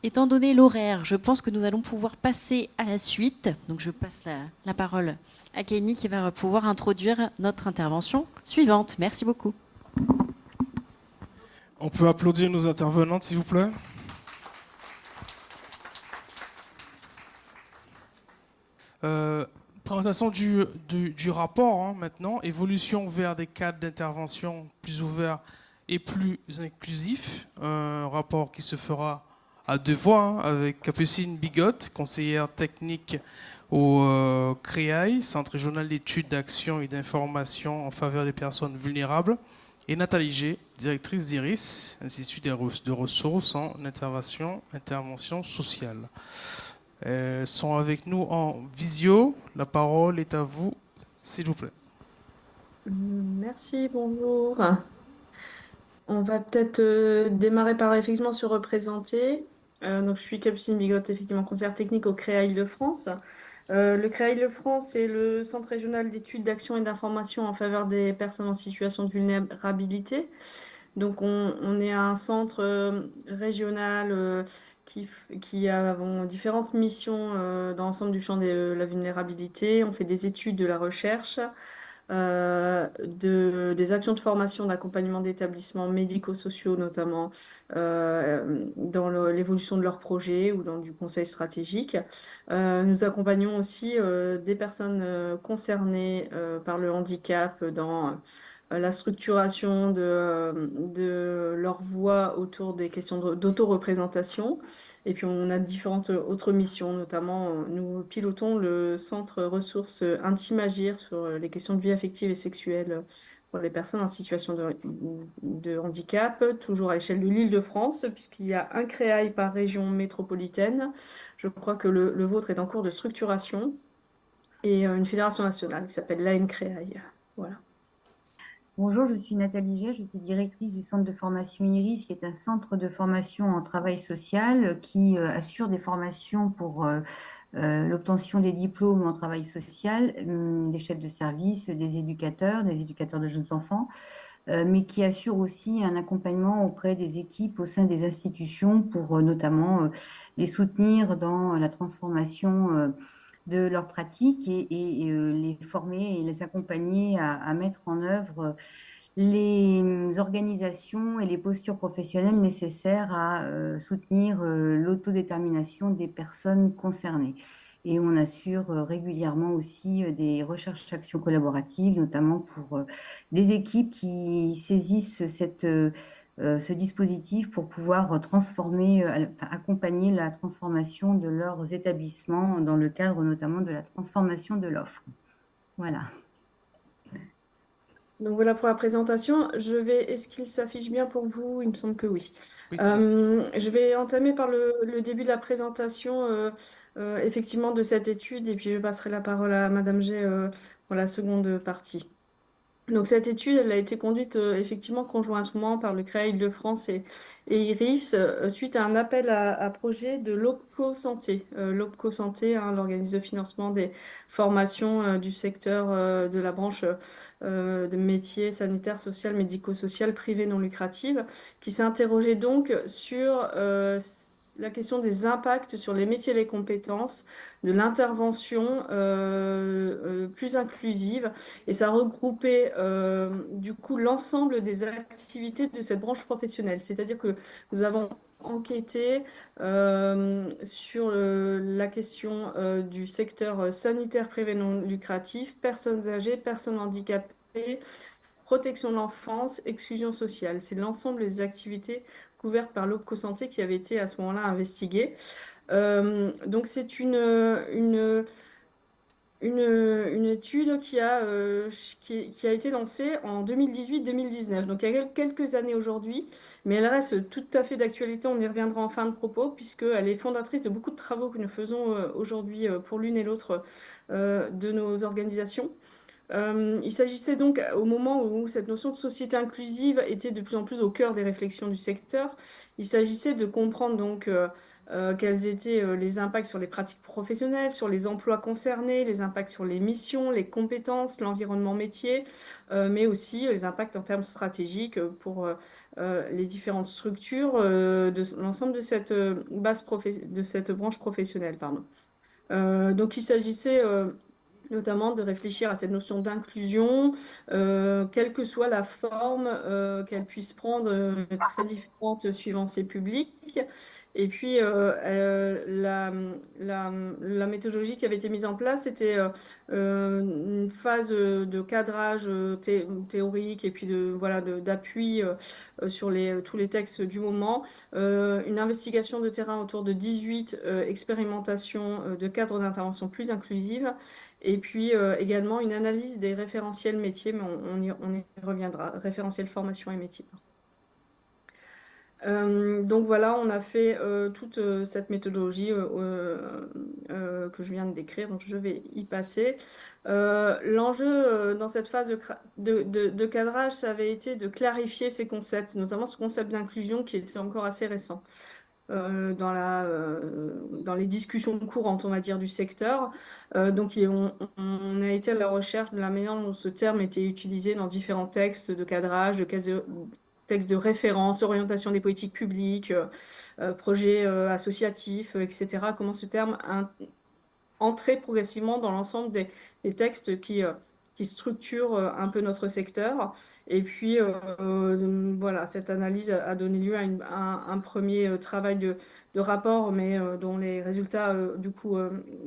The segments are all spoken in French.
Étant donné l'horaire, je pense que nous allons pouvoir passer à la suite. Donc je passe la parole à Kenny qui va pouvoir introduire notre intervention suivante. Merci beaucoup. On peut applaudir nos intervenantes, s'il vous plaît. Présentation du rapport, hein, maintenant. Évolution vers des cadres d'intervention plus ouverts et plus inclusifs. Un rapport qui se fera à deux voix, hein, avec Capucine Bigotte, conseillère technique au CREAI, Centre régional d'études, d'action et d'information en faveur des personnes vulnérables, et Nathalie G, directrice d'IRIS, Institut de ressources en intervention sociale. Sont avec nous en visio. La parole est à vous, s'il vous plaît. Merci, bonjour. On va peut-être démarrer par effectivement se représenter. Donc, je suis Capucine Bigotte, effectivement conseillère technique au CREA Île-de-France. Le CREA Île-de-France est le Centre régional d'études, d'action et d'information en faveur des personnes en situation de vulnérabilité. Donc, on est un centre régional qui a différentes missions dans l'ensemble du champ de la vulnérabilité. On fait des études, de la recherche, des actions de formation, d'accompagnement d'établissements médico-sociaux, notamment dans l'évolution de leurs projets ou dans du conseil stratégique. Nous accompagnons aussi des personnes concernées par le handicap dans la structuration de leur voix autour des questions d'autoreprésentation. Et puis, on a différentes autres missions, notamment, nous pilotons le centre ressources Intime Agir sur les questions de vie affective et sexuelle pour les personnes en situation de handicap, toujours à l'échelle de l'Île-de-France, puisqu'il y a un CREAI par région métropolitaine. Je crois que le vôtre est en cours de structuration et une fédération nationale qui s'appelle l'ANCREAI. Voilà. Bonjour, je suis Nathalie G, je suis directrice du centre de formation IRIS, qui est un centre de formation en travail social qui assure des formations pour l'obtention des diplômes en travail social, des chefs de service, des éducateurs de jeunes enfants, mais qui assure aussi un accompagnement auprès des équipes au sein des institutions pour notamment les soutenir dans la transformation de leurs pratiques et les former et les accompagner à mettre en œuvre les organisations et les postures professionnelles nécessaires à soutenir l'autodétermination des personnes concernées. Et on assure régulièrement aussi des recherches d'actions collaboratives, notamment pour des équipes qui saisissent ce dispositif pour pouvoir accompagner la transformation de leurs établissements dans le cadre notamment de la transformation de l'offre. Voilà. Donc voilà pour la présentation. Est-ce qu'il s'affiche bien pour vous? Il me semble que oui. Oui, c'est bon. Je vais entamer par le début de la présentation, effectivement, de cette étude, et puis je passerai la parole à Madame G pour la seconde partie. Donc cette étude, elle a été conduite effectivement conjointement par le CREA Île-de-France et IRIS suite à un appel à projet de l'OPCO Santé. L'OPCO Santé, hein, l'organisme de financement des formations du secteur de la branche de métiers sanitaires, social, médico-social, privé non lucrative, qui s'est interrogé donc sur la question des impacts sur les métiers et les compétences, de l'intervention plus inclusive. Et ça regroupait du coup l'ensemble des activités de cette branche professionnelle. C'est-à-dire que nous avons enquêté sur la question du secteur sanitaire privé non lucratif, personnes âgées, personnes handicapées, protection de l'enfance, exclusion sociale. C'est l'ensemble des activités couvertes par l'OPCO Santé qui avait été à ce moment-là investiguées. Donc c'est une étude qui a été lancée en 2018-2019, donc il y a quelques années aujourd'hui, mais elle reste tout à fait d'actualité, on y reviendra en fin de propos, puisqu'elle est fondatrice de beaucoup de travaux que nous faisons aujourd'hui pour l'une et l'autre de nos organisations. Il s'agissait donc, au moment où cette notion de société inclusive était de plus en plus au cœur des réflexions du secteur, il s'agissait de comprendre donc quels étaient les impacts sur les pratiques professionnelles, sur les emplois concernés, les impacts sur les missions, les compétences, l'environnement métier, mais aussi les impacts en termes stratégiques pour les différentes structures de l'ensemble de cette de cette branche professionnelle, pardon. Donc il s'agissait notamment de réfléchir à cette notion d'inclusion, quelle que soit la forme qu'elle puisse prendre, très différente suivant ses publics. Et puis, la méthodologie qui avait été mise en place, c'était une phase de cadrage théorique et puis voilà, d'appui sur tous les textes du moment, une investigation de terrain autour de 18 expérimentations de cadres d'intervention plus inclusives, et puis également une analyse des référentiels métiers, mais on y reviendra, référentiels formation et métiers. Donc voilà, on a fait toute cette méthodologie que je viens de décrire, donc je vais y passer. L'enjeu dans cette phase de cadrage, ça avait été de clarifier ces concepts, notamment ce concept d'inclusion qui était encore assez récent. Dans les discussions courantes, on va dire, du secteur. Donc, on a été à la recherche de la manière dont ce terme était utilisé dans différents textes de cadrage, textes de référence, orientation des politiques publiques, projets associatifs, etc. Comment ce terme entrait progressivement dans l'ensemble des textes qui structurent un peu notre secteur. Et puis, voilà, cette analyse a donné lieu à un premier travail de rapport, mais dont les résultats, du coup,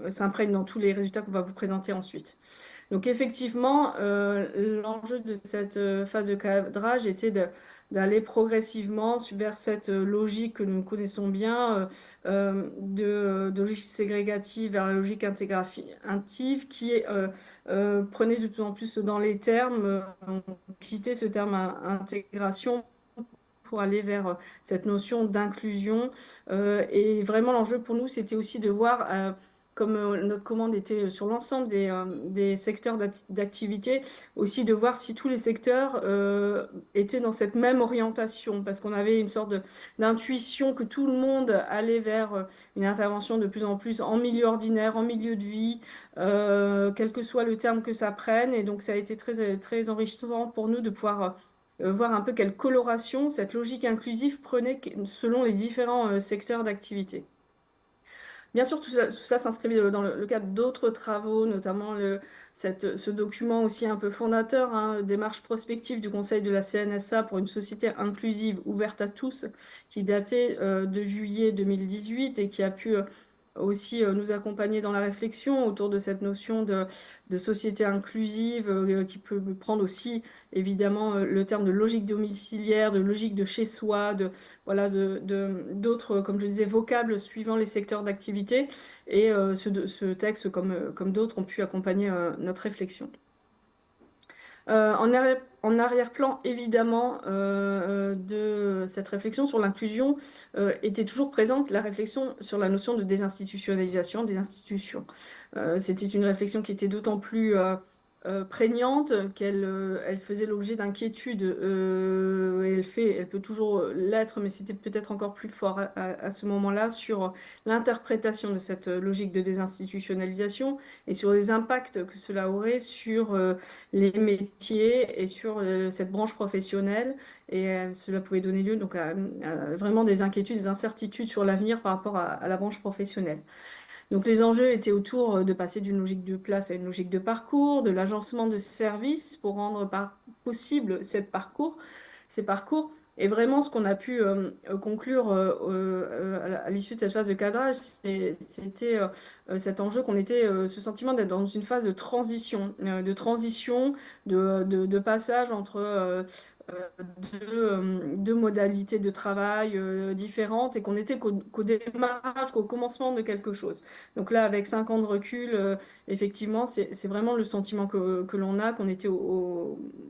s'imprègnent dans tous les résultats qu'on va vous présenter ensuite. Donc, effectivement, l'enjeu de cette phase de cadrage était d'aller progressivement vers cette logique que nous connaissons bien de logique ségrégative vers la logique intégrative qui prenait de plus en plus dans les termes, on quittait ce terme intégration pour aller vers cette notion d'inclusion. Et vraiment, l'enjeu pour nous, c'était aussi de voir comme notre commande était sur l'ensemble des secteurs d'activité, aussi de voir si tous les secteurs étaient dans cette même orientation, parce qu'on avait une sorte d'intuition que tout le monde allait vers une intervention de plus en plus en milieu ordinaire, en milieu de vie, quel que soit le terme que ça prenne. Et donc, ça a été très, très enrichissant pour nous de pouvoir voir un peu quelle coloration cette logique inclusive prenait selon les différents secteurs d'activité. Bien sûr, tout ça s'inscrivait dans le cadre d'autres travaux, notamment ce document aussi un peu fondateur, hein, démarche prospective du Conseil de la CNSA pour une société inclusive ouverte à tous, qui datait de juillet 2018 et qui a pu aussi nous accompagner dans la réflexion autour de cette notion de société inclusive qui peut prendre aussi évidemment le terme de logique domiciliaire, de logique de chez soi, voilà, d'autres, comme je disais, vocables suivant les secteurs d'activité. Et ce texte, comme d'autres, ont pu accompagner notre réflexion. En arrière-plan, évidemment, de cette réflexion sur l'inclusion était toujours présente la réflexion sur la notion de désinstitutionnalisation des institutions. C'était une réflexion qui était d'autant plus prégnante qu'elle faisait l'objet d'inquiétudes. Elle peut toujours l'être, mais c'était peut-être encore plus fort à ce moment-là sur l'interprétation de cette logique de désinstitutionnalisation et sur les impacts que cela aurait sur les métiers et sur cette branche professionnelle. Et cela pouvait donner lieu donc à vraiment des inquiétudes, des incertitudes sur l'avenir par rapport à la branche professionnelle. Donc les enjeux étaient autour de passer d'une logique de place à une logique de parcours, de l'agencement de services pour rendre possible ces parcours. Et vraiment, ce qu'on a pu conclure à l'issue de cette phase de cadrage, c'était cet enjeu ce sentiment d'être dans une phase de transition, de passage entre deux modalités de travail différentes et qu'on était qu'au démarrage, qu'au commencement de quelque chose. Donc là, avec 5 ans de recul, effectivement, c'est vraiment le sentiment que l'on a, qu'on était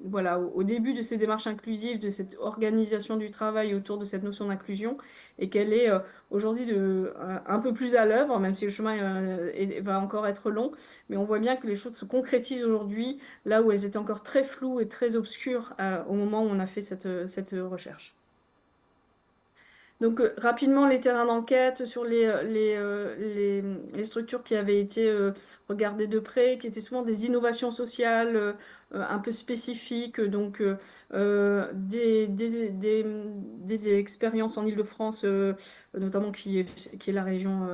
voilà, au début de ces démarches inclusives, de cette organisation du travail autour de cette notion d'inclusion et qu'elle est aujourd'hui un peu plus à l'œuvre, même si le chemin va encore être long, mais on voit bien que les choses se concrétisent aujourd'hui, là où elles étaient encore très floues et très obscures au moment où on a fait cette recherche. Donc rapidement, les terrains d'enquête sur les structures qui avaient été regardées de près, qui étaient souvent des innovations sociales un peu spécifiques, donc des expériences en Île-de-France, notamment qui est la région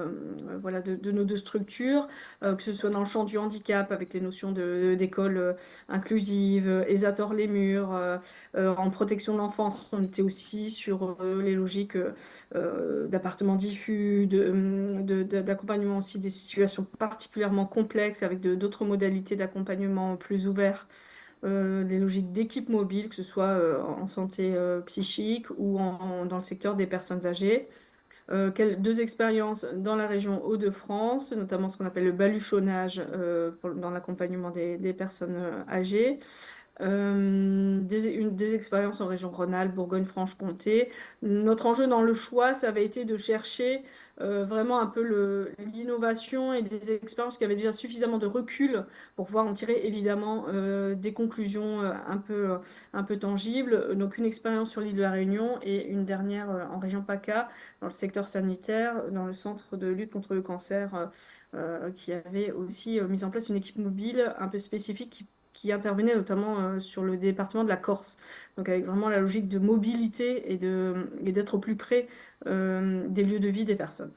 voilà, de nos deux structures, que ce soit dans le champ du handicap avec les notions d'école inclusive, Esator les murs, en protection de l'enfance, on était aussi sur les logiques d'appartements diffus, d'accompagnement aussi des situations particulièrement complexes avec d'autres modalités d'accompagnement plus ouverts, des logiques d'équipe mobile, que ce soit en santé psychique ou dans le secteur des personnes âgées. Deux expériences dans la région Hauts-de-France, notamment ce qu'on appelle le baluchonnage dans l'accompagnement des personnes âgées. Des expériences en région Rhône-Alpes, Bourgogne-Franche-Comté. Notre enjeu dans le choix, ça avait été de chercher vraiment un peu l'innovation et des expériences qui avaient déjà suffisamment de recul pour pouvoir en tirer évidemment des conclusions un peu tangibles. Donc une expérience sur l'île de la Réunion et une dernière en région PACA, dans le secteur sanitaire, dans le centre de lutte contre le cancer, qui avait aussi mis en place une équipe mobile un peu spécifique qui intervenait notamment sur le département de la Corse. Donc avec vraiment la logique de mobilité et d'être au plus près des lieux de vie des personnes.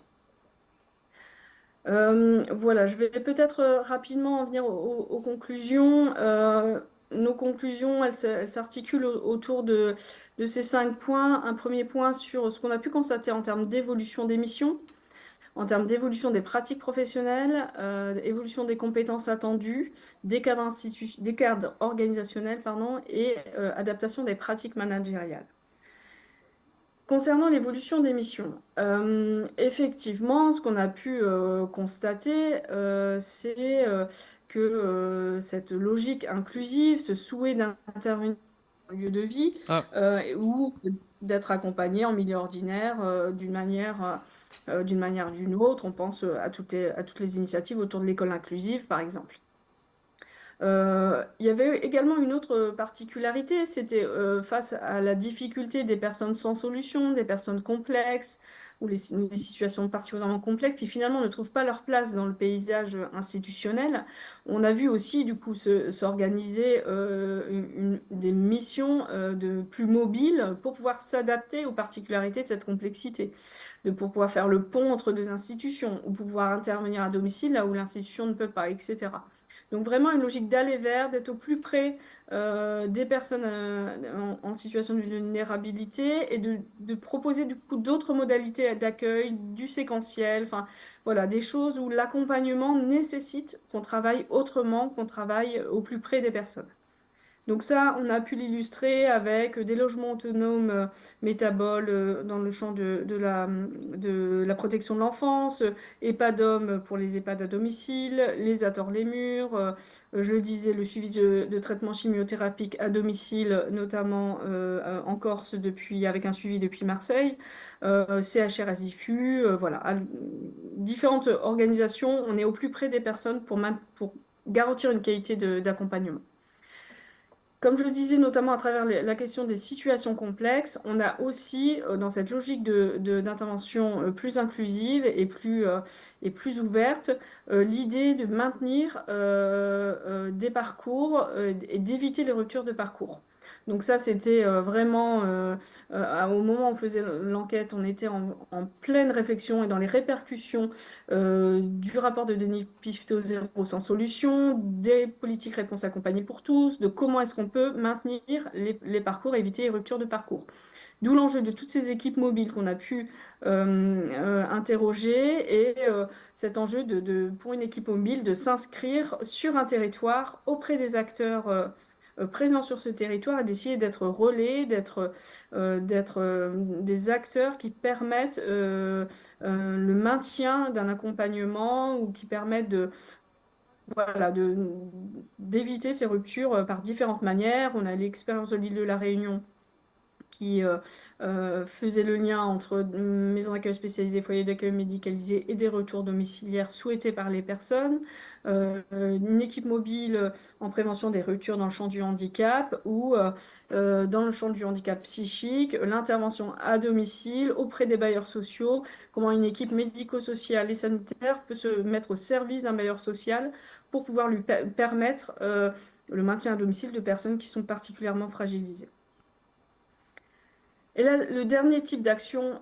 Voilà, je vais peut-être rapidement en venir aux conclusions. Nos conclusions, elles s'articulent autour de ces 5 points. Un premier point sur ce qu'on a pu constater en termes d'évolution des missions, en termes d'évolution des pratiques professionnelles, évolution des compétences attendues, des cadres organisationnels, et adaptation des pratiques managériales. Concernant l'évolution des missions, effectivement, ce qu'on a pu constater, c'est que cette logique inclusive, ce souhait d'intervenir au lieu de vie, ou d'être accompagné en milieu ordinaire d'une manière ou d'une autre. On pense à toutes les initiatives autour de l'école inclusive, par exemple. Il y avait également une autre particularité, c'était face à la difficulté des personnes sans solution, des personnes complexes, ou des situations particulièrement complexes qui finalement ne trouvent pas leur place dans le paysage institutionnel. On a vu aussi du coup s'organiser des missions de plus mobiles pour pouvoir s'adapter aux particularités de cette complexité, pour pouvoir faire le pont entre deux institutions, ou pouvoir intervenir à domicile là où l'institution ne peut pas, etc. Donc vraiment une logique d'aller vers, d'être au plus près des personnes en situation de vulnérabilité et de proposer du coup d'autres modalités d'accueil, du séquentiel, enfin voilà, des choses où l'accompagnement nécessite qu'on travaille autrement, qu'on travaille au plus près des personnes. Donc ça, on a pu l'illustrer avec des logements autonomes métaboles dans le champ de la protection de l'enfance, EHPADOM pour les EHPAD à domicile, les Ator les murs, je le disais, le suivi de traitement chimiothérapique à domicile, notamment en Corse avec un suivi depuis Marseille, CHRS diffus, voilà, différentes organisations, on est au plus près des personnes pour garantir une qualité d'accompagnement. Comme je le disais, notamment à travers la question des situations complexes, on a aussi, dans cette logique d'intervention plus inclusive et plus ouverte, l'idée de maintenir des parcours et d'éviter les ruptures de parcours. Donc ça, c'était vraiment, au moment où on faisait l'enquête, on était en pleine réflexion et dans les répercussions du rapport de Denis Piveteau Zéro sans solution, des politiques réponses accompagnées pour tous, de comment est-ce qu'on peut maintenir les parcours et éviter les ruptures de parcours. D'où l'enjeu de toutes ces équipes mobiles qu'on a pu interroger et cet enjeu pour une équipe mobile de s'inscrire sur un territoire auprès des acteurs présents sur ce territoire et d'essayer d'être relais, d'être des acteurs qui permettent le maintien d'un accompagnement ou qui permettent d'éviter ces ruptures par différentes manières. On a l'expérience de l'île de la Réunion qui faisait le lien entre maisons d'accueil spécialisées, foyers d'accueil médicalisés et des retours domiciliaires souhaités par les personnes. Une équipe mobile en prévention des ruptures dans le champ du handicap ou dans le champ du handicap psychique, l'intervention à domicile auprès des bailleurs sociaux, comment une équipe médico-sociale et sanitaire peut se mettre au service d'un bailleur social pour pouvoir lui permettre le maintien à domicile de personnes qui sont particulièrement fragilisées. Et là, le dernier type d'action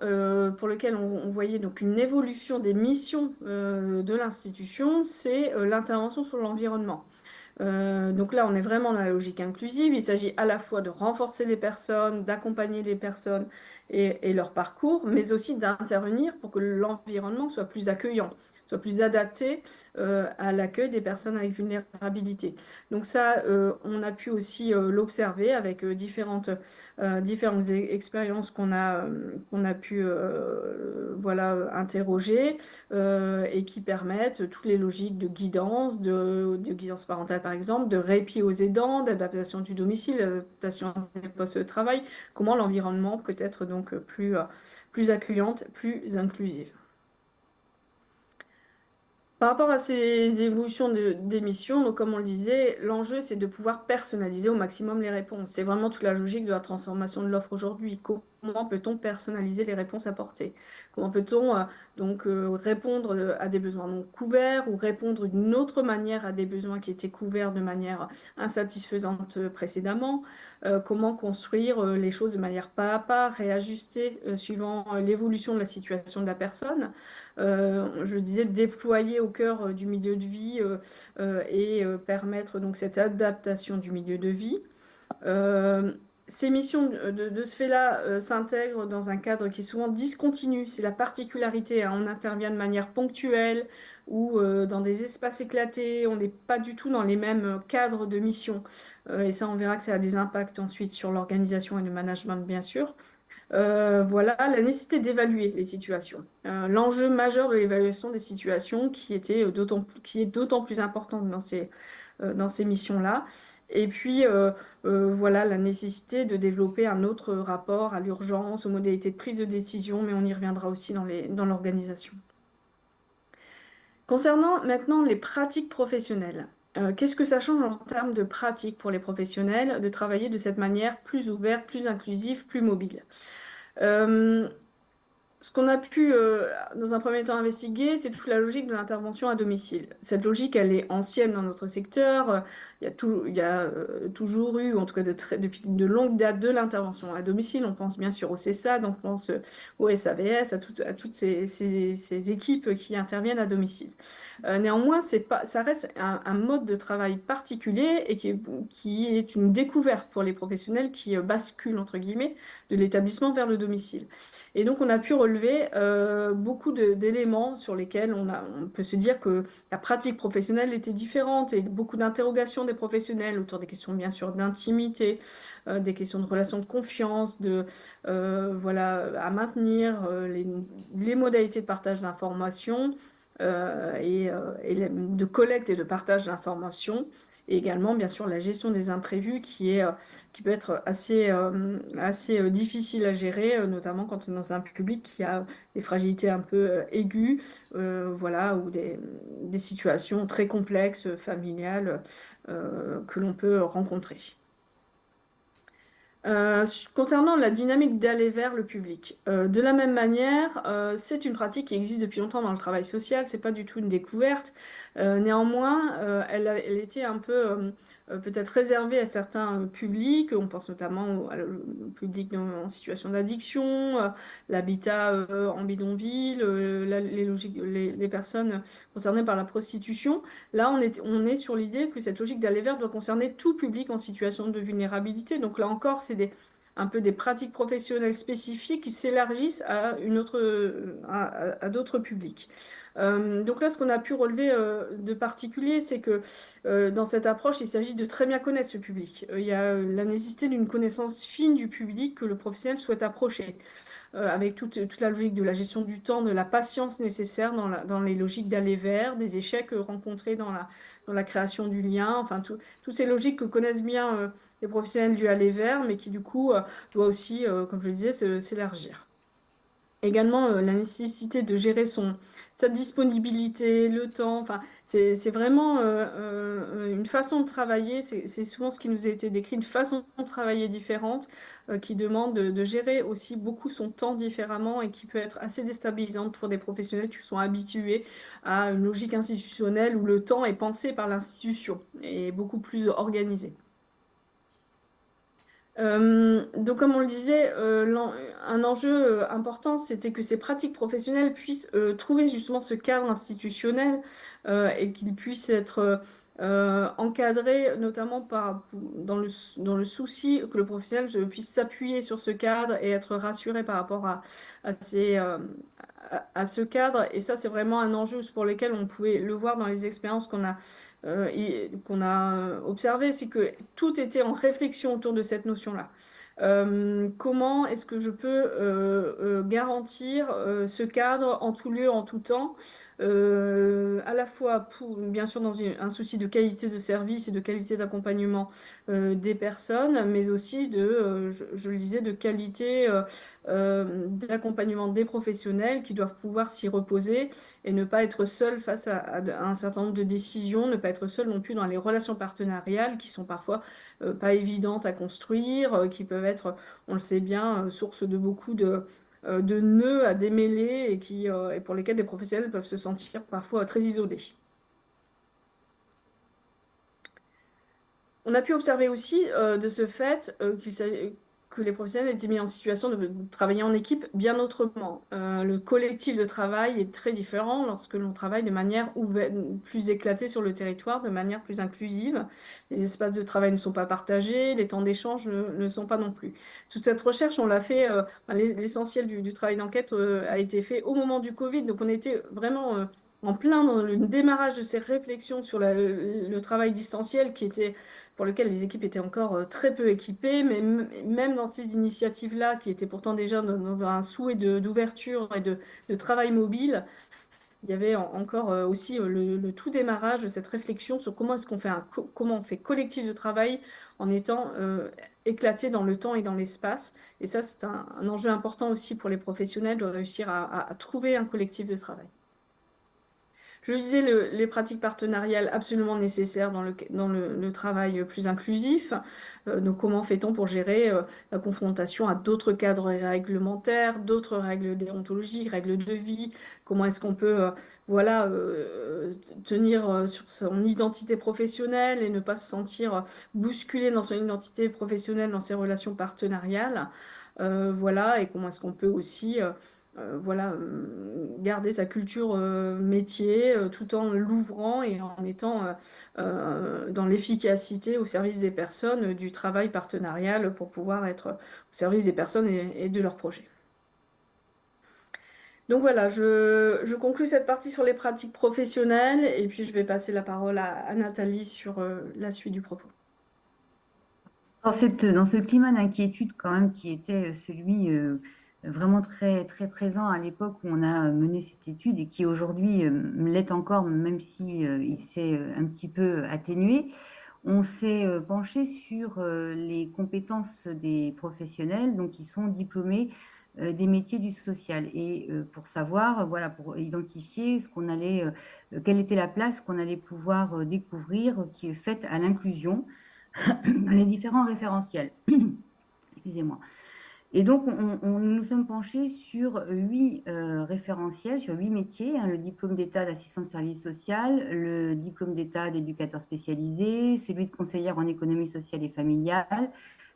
pour lequel on voyait donc une évolution des missions de l'institution, c'est l'intervention sur l'environnement. Donc là, on est vraiment dans la logique inclusive. Il s'agit à la fois de renforcer les personnes, d'accompagner les personnes et leur parcours, mais aussi d'intervenir pour que l'environnement soit plus accueillant, soit plus adapté à l'accueil des personnes avec vulnérabilité. Donc ça, on a pu aussi l'observer avec différentes expériences qu'on a pu voilà, interroger et qui permettent toutes les logiques de guidance, de guidance parentale par exemple, de répit aux aidants, d'adaptation du domicile, d'adaptation des postes de travail, comment l'environnement peut être donc plus accueillante, plus inclusive. Par rapport à ces évolutions des missions, donc comme on le disait, l'enjeu c'est de pouvoir personnaliser au maximum les réponses. C'est vraiment toute la logique de la transformation de l'offre aujourd'hui. Comment peut-on personnaliser les réponses apportées? Comment peut-on répondre à des besoins non couverts ou répondre d'une autre manière à des besoins qui étaient couverts de manière insatisfaisante précédemment? Comment construire les choses de manière pas à pas, réajuster suivant l'évolution de la situation de la personne? Je disais, déployer au cœur du milieu de vie et permettre donc cette adaptation du milieu de vie. Ces missions de ce fait-là s'intègrent dans un cadre qui est souvent discontinu. C'est la particularité, hein. On intervient de manière ponctuelle ou dans des espaces éclatés. On n'est pas du tout dans les mêmes cadres de mission. Et ça, on verra que ça a des impacts ensuite sur l'organisation et le management, bien sûr. Voilà la nécessité d'évaluer les situations. L'enjeu majeur de l'évaluation des situations qui est d'autant plus importante dans ces missions-là. Et puis, voilà la nécessité de développer un autre rapport à l'urgence, aux modalités de prise de décision, mais on y reviendra aussi dans l'organisation. Concernant maintenant les pratiques professionnelles, qu'est-ce que ça change en termes de pratiques pour les professionnels de travailler de cette manière plus ouverte, plus inclusive, plus mobile? Ce qu'on a pu, dans un premier temps, investiguer, c'est toute la logique de l'intervention à domicile. Cette logique, elle est ancienne dans notre secteur. Il y a toujours eu, en tout cas depuis de longue date, de l'intervention à domicile. On pense bien sûr au CESAD, on pense au SAVS, à toutes ces équipes qui interviennent à domicile. Néanmoins, ça reste un mode de travail particulier et qui est une découverte pour les professionnels qui basculent, entre guillemets, de l'établissement vers le domicile. Et donc, on a pu relever beaucoup d'éléments sur lesquels on peut se dire que la pratique professionnelle était différente et beaucoup d'interrogations des professionnels autour des questions, bien sûr, d'intimité, des questions de relations de confiance, voilà, à maintenir les modalités de partage d'informations et de collecte et de partage d'informations. Et également, bien sûr, la gestion des imprévus qui peut être assez difficile à gérer, notamment quand on est dans un public qui a des fragilités un peu aiguës, voilà, ou des situations très complexes, familiales, que l'on peut rencontrer. Concernant la dynamique d'aller vers le public, de la même manière, c'est une pratique qui existe depuis longtemps dans le travail social, c'est pas du tout une découverte. Néanmoins, elle était un peu peut-être réservée à certains publics. On pense notamment au public en situation d'addiction, l'habitat en bidonville, les personnes concernées par la prostitution. Là, on est sur l'idée que cette logique d'aller vers doit concerner tout public en situation de vulnérabilité. Donc là encore, c'est un peu des pratiques professionnelles spécifiques qui s'élargissent à d'autres publics. Donc là, ce qu'on a pu relever de particulier, c'est que dans cette approche, il s'agit de très bien connaître ce public. Il y a la nécessité d'une connaissance fine du public que le professionnel souhaite approcher, avec toute la logique de la gestion du temps, de la patience nécessaire dans les logiques d'aller vers, des échecs rencontrés dans la création du lien, enfin, toutes ces logiques que connaissent bien les professionnels du aller vers, mais qui du coup doit aussi, comme je le disais, s'élargir. Également, la nécessité de gérer sa disponibilité, le temps. Enfin, c'est vraiment une façon de travailler. C'est souvent ce qui nous a été décrit, une façon de travailler différente qui demande de gérer aussi beaucoup son temps différemment et qui peut être assez déstabilisante pour des professionnels qui sont habitués à une logique institutionnelle où le temps est pensé par l'institution et beaucoup plus organisé. Donc, comme on le disait, un enjeu important, c'était que ces pratiques professionnelles puissent trouver justement ce cadre institutionnel et qu'ils puissent être encadrés, notamment dans le souci que le professionnel puisse s'appuyer sur ce cadre et être rassuré par rapport à ce cadre. Et ça, c'est vraiment un enjeu pour lequel on pouvait le voir dans les expériences qu'on a observé, c'est que tout était en réflexion autour de cette notion-là. Comment est-ce que je peux garantir ce cadre en tout lieu, en tout temps, à la fois bien sûr dans un souci de qualité de service et de qualité d'accompagnement des personnes, mais aussi je le disais, de qualité d'accompagnement des professionnels qui doivent pouvoir s'y reposer et ne pas être seul face à un certain nombre de décisions, ne pas être seul non plus dans les relations partenariales qui sont parfois pas évidentes à construire, qui peuvent être, on le sait bien, source de beaucoup de nœuds à démêler et pour lesquels des professionnels peuvent se sentir parfois très isolés. On a pu observer aussi de ce fait que les professionnels étaient mis en situation de travailler en équipe bien autrement. Le collectif de travail est très différent lorsque l'on travaille de manière plus éclatée sur le territoire, de manière plus inclusive. Les espaces de travail ne sont pas partagés, les temps d'échange ne sont pas non plus. Toute cette recherche, on l'a fait, l'essentiel du travail d'enquête a été fait au moment du Covid, donc on était vraiment en plein dans le démarrage de ces réflexions sur le travail distanciel pour lequel les équipes étaient encore très peu équipées, mais même dans ces initiatives-là, qui étaient pourtant déjà dans un souhait d'ouverture et de travail mobile, il y avait encore aussi le tout démarrage de cette réflexion sur comment est-ce qu'on fait comment on fait collectif de travail en étant éclaté dans le temps et dans l'espace. Et ça, c'est un enjeu important aussi pour les professionnels de réussir à trouver un collectif de travail. Je disais les pratiques partenariales absolument nécessaires dans le travail plus inclusif. Donc, comment fait-on pour gérer la confrontation à d'autres cadres réglementaires, d'autres règles déontologiques, règles de vie? Comment est-ce qu'on peut tenir sur son identité professionnelle et ne pas se sentir bousculé dans son identité professionnelle, dans ses relations partenariales? Et comment est-ce qu'on peut aussi garder sa culture métier tout en l'ouvrant et en étant dans l'efficacité au service des personnes du travail partenarial pour pouvoir être au service des personnes et de leurs projets. Donc voilà, je conclus cette partie sur les pratiques professionnelles et puis je vais passer la parole à Nathalie sur la suite du propos. Dans ce climat d'inquiétude quand même qui était celui vraiment très, très présent à l'époque où on a mené cette étude et qui aujourd'hui l'est encore, même si il s'est un petit peu atténué, on s'est penché sur les compétences des professionnels, donc qui sont diplômés des métiers du social, et pour savoir, voilà, pour identifier quelle était la place qu'on allait pouvoir découvrir qui est faite à l'inclusion dans les différents référentiels. Excusez-moi. Et donc, nous nous sommes penchés sur 8 référentiels, sur 8 métiers, le diplôme d'État d'assistant de service social, le diplôme d'État d'éducateur spécialisé, celui de conseillère en économie sociale et familiale,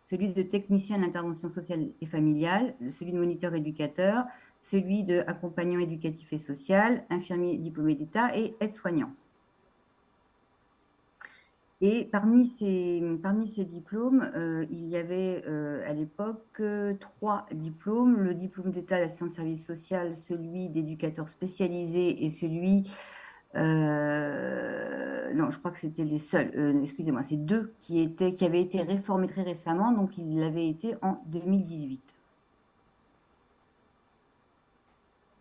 celui de technicien d'intervention sociale et familiale, celui de moniteur éducateur, celui d'accompagnant éducatif et social, infirmier diplômé d'État et aide-soignant. Et parmi ces diplômes, il y avait à l'époque 3 diplômes, le diplôme d'État d'assistant de service social, celui d'éducateur spécialisé et celui... non, je crois que c'était les seuls, excusez-moi, c'est 2 qui avaient été réformés très récemment, donc ils l'avaient été en 2018.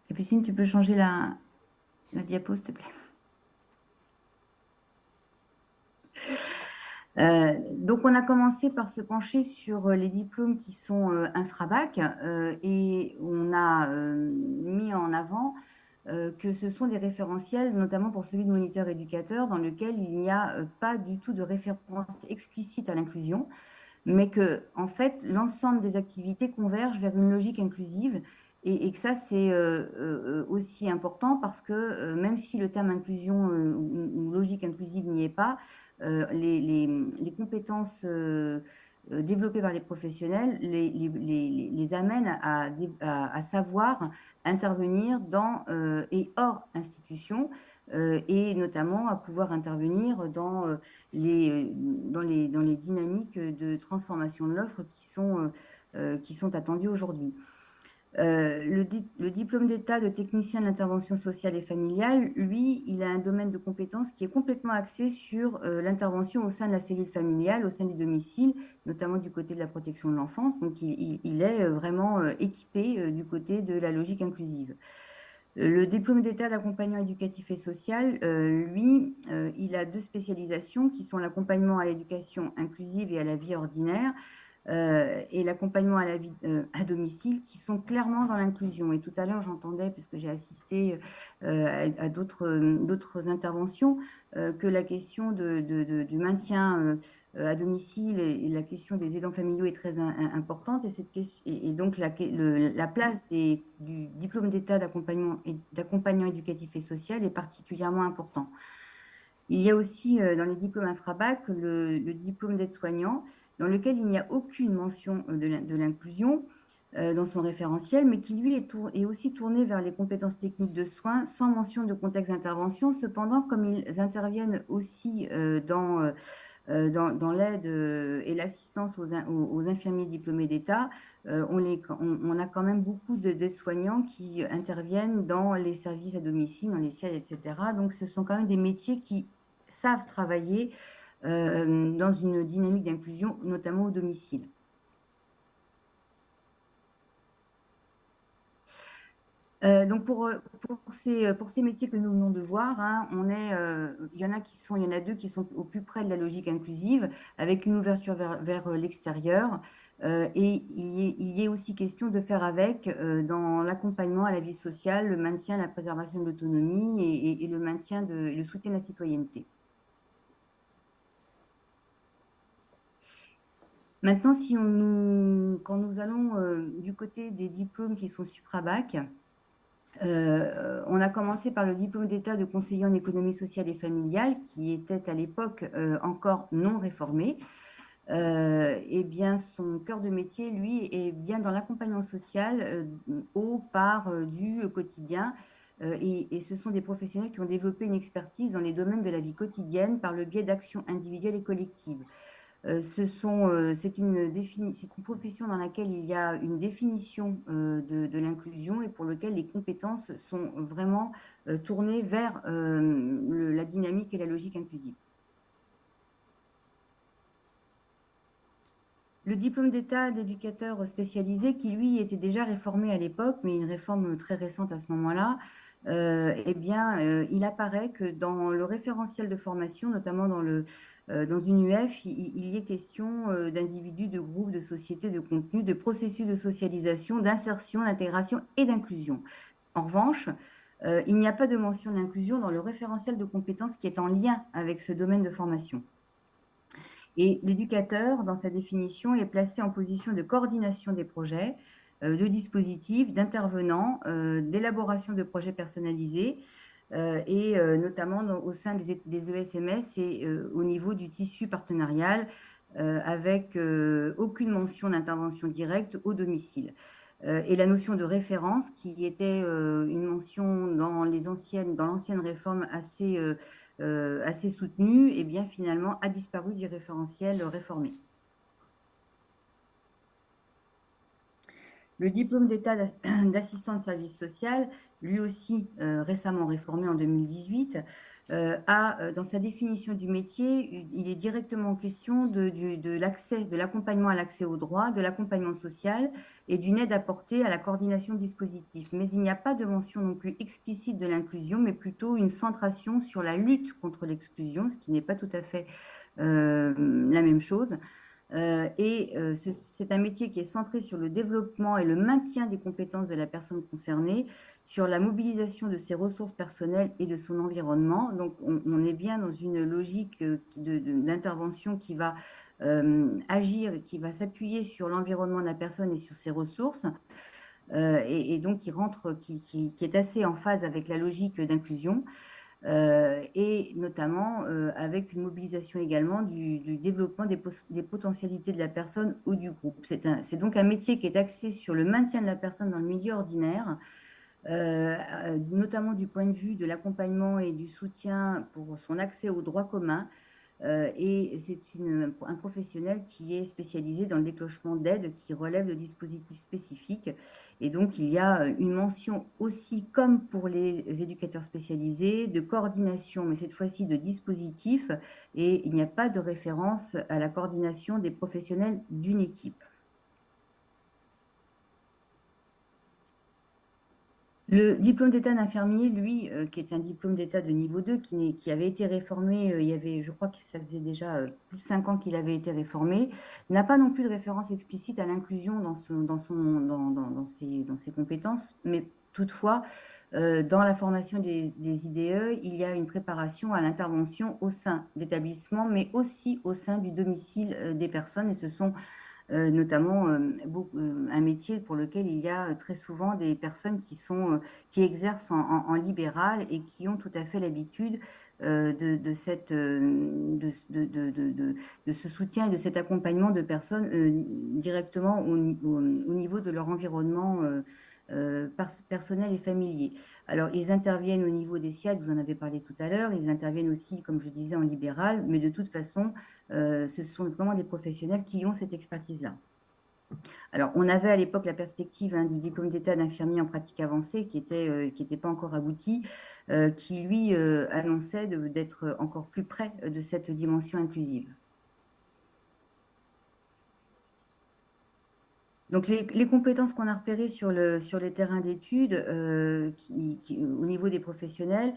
Capucine, tu peux changer la diapo, s'il te plaît? Donc, on a commencé par se pencher sur les diplômes qui sont infrabac et on a mis en avant que ce sont des référentiels, notamment pour celui de moniteur éducateur, dans lequel il n'y a pas du tout de référence explicite à l'inclusion, mais que, en fait, l'ensemble des activités convergent vers une logique inclusive et que ça, c'est aussi important parce que même si le terme inclusion ou logique inclusive n'y est pas, les compétences développées par les professionnels les amènent à savoir intervenir dans et hors institution et notamment à pouvoir intervenir dans les dynamiques de transformation de l'offre qui sont attendues aujourd'hui. Le diplôme d'État de technicien d'intervention sociale et familiale, lui, il a un domaine de compétences qui est complètement axé sur l'intervention au sein de la cellule familiale, au sein du domicile, notamment du côté de la protection de l'enfance. Donc, il est vraiment équipé du côté de la logique inclusive. Le diplôme d'État d'accompagnant éducatif et social, lui, il a 2 spécialisations qui sont l'accompagnement à l'éducation inclusive et à la vie ordinaire et l'accompagnement à la vie à domicile qui sont clairement dans l'inclusion. Et tout à l'heure, j'entendais, puisque j'ai assisté à d'autres interventions, que la question du maintien à domicile et la question des aidants familiaux est très importante. Et donc, la place du diplôme d'État d'accompagnant éducatif et social est particulièrement important. Il y a aussi dans les diplômes infrabac le diplôme d'aide-soignant, dans lequel il n'y a aucune mention de l'inclusion dans son référentiel, mais qui lui est aussi tourné vers les compétences techniques de soins, sans mention de contexte d'intervention. Cependant, comme ils interviennent aussi dans l'aide et l'assistance aux infirmiers diplômés d'État, on a quand même beaucoup d'aides-soignants qui interviennent dans les services à domicile, dans les SIAD, etc. Donc, ce sont quand même des métiers qui savent travailler dans une dynamique d'inclusion, notamment au domicile. Donc pour ces métiers que nous venons de voir, hein, il y en a 2 qui sont au plus près de la logique inclusive, avec une ouverture vers l'extérieur. Et il y est aussi question de faire avec dans l'accompagnement à la vie sociale, le maintien, la préservation de l'autonomie et le soutien de la citoyenneté. Maintenant, quand nous allons du côté des diplômes qui sont suprabac, on a commencé par le diplôme d'État de conseiller en économie sociale et familiale, qui était à l'époque encore non réformé. Et bien, son cœur de métier, lui, est bien dans l'accompagnement social du quotidien. Et ce sont des professionnels qui ont développé une expertise dans les domaines de la vie quotidienne par le biais d'actions individuelles et collectives. C'est une profession dans laquelle il y a une définition de l'inclusion et pour lequel les compétences sont vraiment tournées vers la dynamique et la logique inclusive. Le diplôme d'État d'éducateur spécialisé, qui lui était déjà réformé à l'époque, mais une réforme très récente à ce moment-là, il apparaît que dans le référentiel de formation, notamment dans une UF, il y est question d'individus, de groupes, de sociétés, de contenus, de processus de socialisation, d'insertion, d'intégration et d'inclusion. En revanche, il n'y a pas de mention d'inclusion dans le référentiel de compétences qui est en lien avec ce domaine de formation. Et l'éducateur, dans sa définition, est placé en position de coordination des projets, de dispositifs, d'intervenants, d'élaboration de projets personnalisés, et notamment au sein des ESMS et au niveau du tissu partenarial, avec aucune mention d'intervention directe au domicile. Et la notion de référence, qui était une mention dans l'ancienne réforme assez soutenue, et bien finalement a disparu du référentiel réformé. Le diplôme d'État d'assistant de service social, lui aussi récemment réformé en 2018, dans sa définition du métier, il est directement question de l'accompagnement à l'accès aux droits, de l'accompagnement social et d'une aide apportée à la coordination de dispositifs. Mais il n'y a pas de mention non plus explicite de l'inclusion, mais plutôt une centration sur la lutte contre l'exclusion, ce qui n'est pas tout à fait la même chose. C'est un métier qui est centré sur le développement et le maintien des compétences de la personne concernée, sur la mobilisation de ses ressources personnelles et de son environnement. Donc, on est bien dans une logique d'intervention qui va agir et qui va s'appuyer sur l'environnement de la personne et sur ses ressources. Et donc qui est assez en phase avec la logique d'inclusion. Et notamment avec une mobilisation également du développement des potentialités de la personne ou du groupe. C'est donc un métier qui est axé sur le maintien de la personne dans le milieu ordinaire, notamment du point de vue de l'accompagnement et du soutien pour son accès aux droits communs. Et c'est un professionnel qui est spécialisé dans le déclenchement d'aides qui relèvent de dispositifs spécifiques. Et donc, il y a une mention aussi, comme pour les éducateurs spécialisés, de coordination, mais cette fois-ci de dispositifs. Et il n'y a pas de référence à la coordination des professionnels d'une équipe. Le diplôme d'état d'infirmier, lui, qui est un diplôme d'état de niveau 2, qui avait été réformé, je crois que ça faisait déjà plus de 5 ans qu'il avait été réformé, n'a pas non plus de référence explicite à l'inclusion dans ses compétences, mais toutefois, dans la formation des IDE, il y a une préparation à l'intervention au sein d'établissements, mais aussi au sein du domicile des personnes, et ce sont notamment un métier pour lequel il y a très souvent des personnes qui exercent en libéral et qui ont tout à fait l'habitude de ce soutien et de cet accompagnement de personnes directement au niveau de leur environnement personnel et familier. Alors, ils interviennent au niveau des SIAD, vous en avez parlé tout à l'heure, ils interviennent aussi, comme je disais, en libéral, mais de toute façon, ce sont vraiment des professionnels qui ont cette expertise-là. Alors, on avait à l'époque la perspective du diplôme d'état d'infirmier en pratique avancée qui était pas encore abouti, qui lui annonçait d'être encore plus près de cette dimension inclusive. Donc, les compétences qu'on a repérées sur les terrains d'études au niveau des professionnels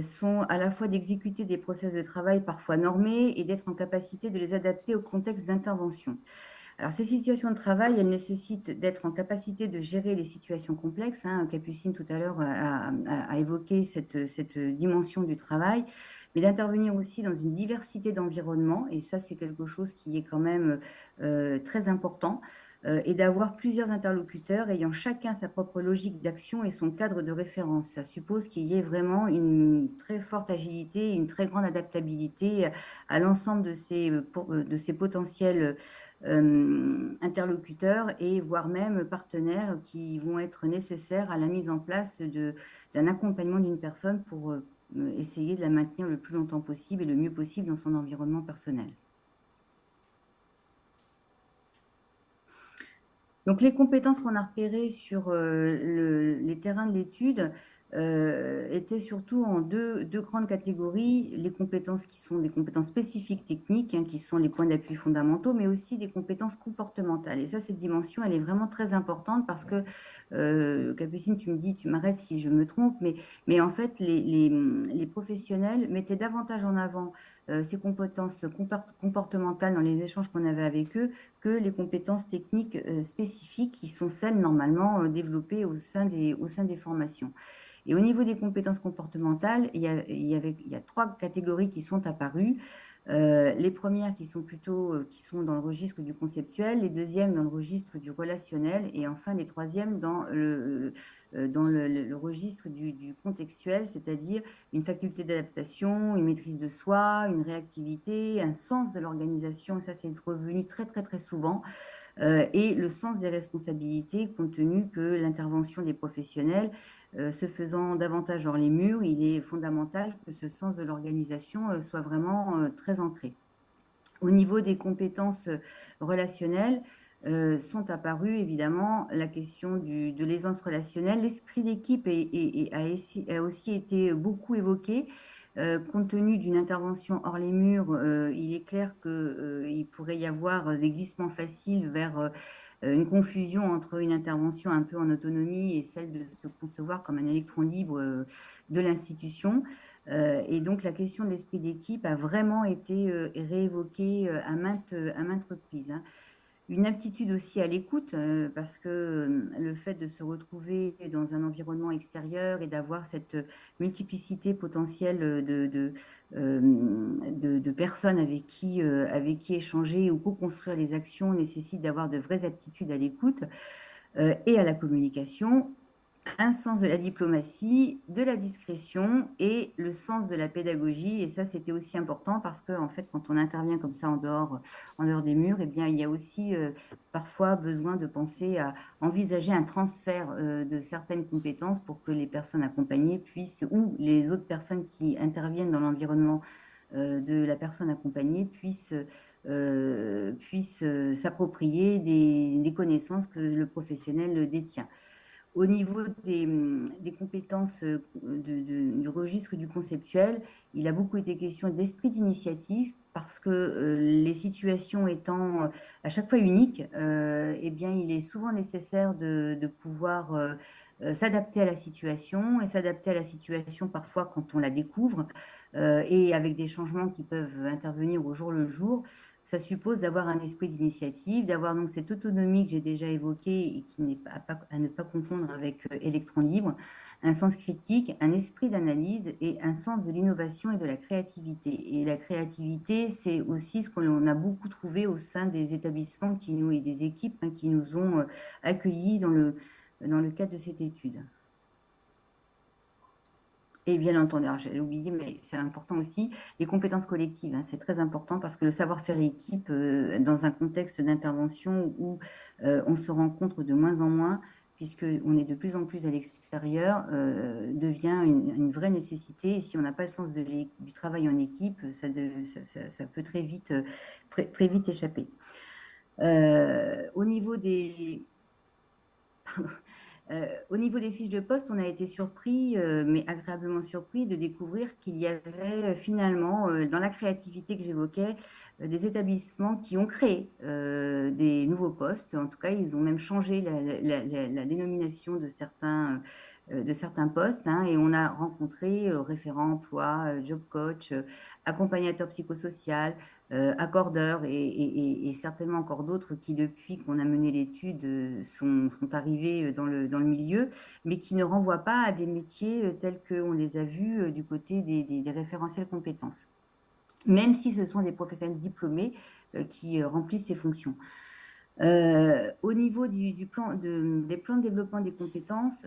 sont à la fois d'exécuter des process de travail parfois normés et d'être en capacité de les adapter au contexte d'intervention. Alors, ces situations de travail, elles nécessitent d'être en capacité de gérer les situations complexes. Capucine, tout à l'heure, a évoqué cette dimension du travail, mais d'intervenir aussi dans une diversité d'environnements, et ça, c'est quelque chose qui est quand même très important, et d'avoir plusieurs interlocuteurs ayant chacun sa propre logique d'action et son cadre de référence. Ça suppose qu'il y ait vraiment une très forte agilité, une très grande adaptabilité à l'ensemble de ces potentiels interlocuteurs et voire même partenaires qui vont être nécessaires à la mise en place d'un accompagnement d'une personne pour essayer de la maintenir le plus longtemps possible et le mieux possible dans son environnement personnel. Donc, les compétences qu'on a repérées sur les terrains de l'étude étaient surtout en deux grandes catégories. Les compétences qui sont des compétences spécifiques techniques, qui sont les points d'appui fondamentaux, mais aussi des compétences comportementales. Et ça, cette dimension, elle est vraiment très importante parce que, Capucine, tu m'arrêtes si je me trompe, mais en fait, les professionnels mettaient davantage en avant ces compétences comportementales dans les échanges qu'on avait avec eux que les compétences techniques spécifiques qui sont celles normalement développées au sein des formations. Et au niveau des compétences comportementales, il y a 3 catégories qui sont apparues. Les premières qui sont dans le registre du conceptuel, les deuxièmes dans le registre du relationnel et enfin les troisièmes dans le registre du contextuel, c'est-à-dire une faculté d'adaptation, une maîtrise de soi, une réactivité, un sens de l'organisation, et ça c'est revenu très très très souvent, et le sens des responsabilités, compte tenu que l'intervention des professionnels se faisant davantage hors les murs, il est fondamental que ce sens de l'organisation soit vraiment très ancré. Au niveau des compétences relationnelles, sont apparues évidemment la question de l'aisance relationnelle. L'esprit d'équipe a aussi été beaucoup évoqué. Compte tenu d'une intervention hors les murs, il est clair qu'il pourrait y avoir des glissements faciles vers une confusion entre une intervention un peu en autonomie et celle de se concevoir comme un électron libre de l'institution. Et donc, la question de l'esprit d'équipe a vraiment été réévoquée à maintes reprises, hein. Une aptitude aussi à l'écoute, parce que le fait de se retrouver dans un environnement extérieur et d'avoir cette multiplicité potentielle de personnes avec qui échanger ou co-construire les actions nécessite d'avoir de vraies aptitudes à l'écoute et à la communication, un sens de la diplomatie, de la discrétion et le sens de la pédagogie. Et ça, c'était aussi important parce que, en fait, quand on intervient comme ça en dehors des murs, eh bien, il y a aussi parfois besoin de penser à envisager un transfert de certaines compétences pour que les personnes accompagnées puissent, ou les autres personnes qui interviennent dans l'environnement de la personne accompagnée puissent s'approprier des connaissances que le professionnel détient. Au niveau des compétences du registre du conceptuel, il a beaucoup été question d'esprit d'initiative parce que les situations étant à chaque fois uniques, eh bien, il est souvent nécessaire de pouvoir s'adapter à la situation et s'adapter à la situation parfois quand on la découvre et avec des changements qui peuvent intervenir au jour le jour. Ça suppose d'avoir un esprit d'initiative, d'avoir donc cette autonomie que j'ai déjà évoquée et qui n'est à ne pas confondre avec électron libre, un sens critique, un esprit d'analyse et un sens de l'innovation et de la créativité. Et la créativité, c'est aussi ce qu'on a beaucoup trouvé au sein des établissements et des équipes qui nous ont accueillis dans le cadre de cette étude. Et bien entendu, alors j'ai oublié, mais c'est important aussi, les compétences collectives, hein, c'est très important parce que le savoir-faire équipe, dans un contexte d'intervention où on se rencontre de moins en moins, puisqu'on est de plus en plus à l'extérieur, devient une vraie nécessité. Et si on n'a pas le sens du travail en équipe, ça peut très vite échapper. Au niveau des... Pardon. Au niveau des fiches de poste, on a été surpris, mais agréablement surpris, de découvrir qu'il y avait finalement, dans la créativité que j'évoquais, des établissements qui ont créé des nouveaux postes. En tout cas, ils ont même changé la dénomination de certains postes, hein, et on a rencontré référent emploi, job coach, accompagnateur psychosocial, accordeurs et certainement encore d'autres qui, depuis qu'on a mené l'étude, sont arrivés dans le milieu, mais qui ne renvoient pas à des métiers tels qu'on les a vus du côté des référentiels compétences, même si ce sont des professionnels diplômés qui remplissent ces fonctions. Au niveau des plans de développement des compétences,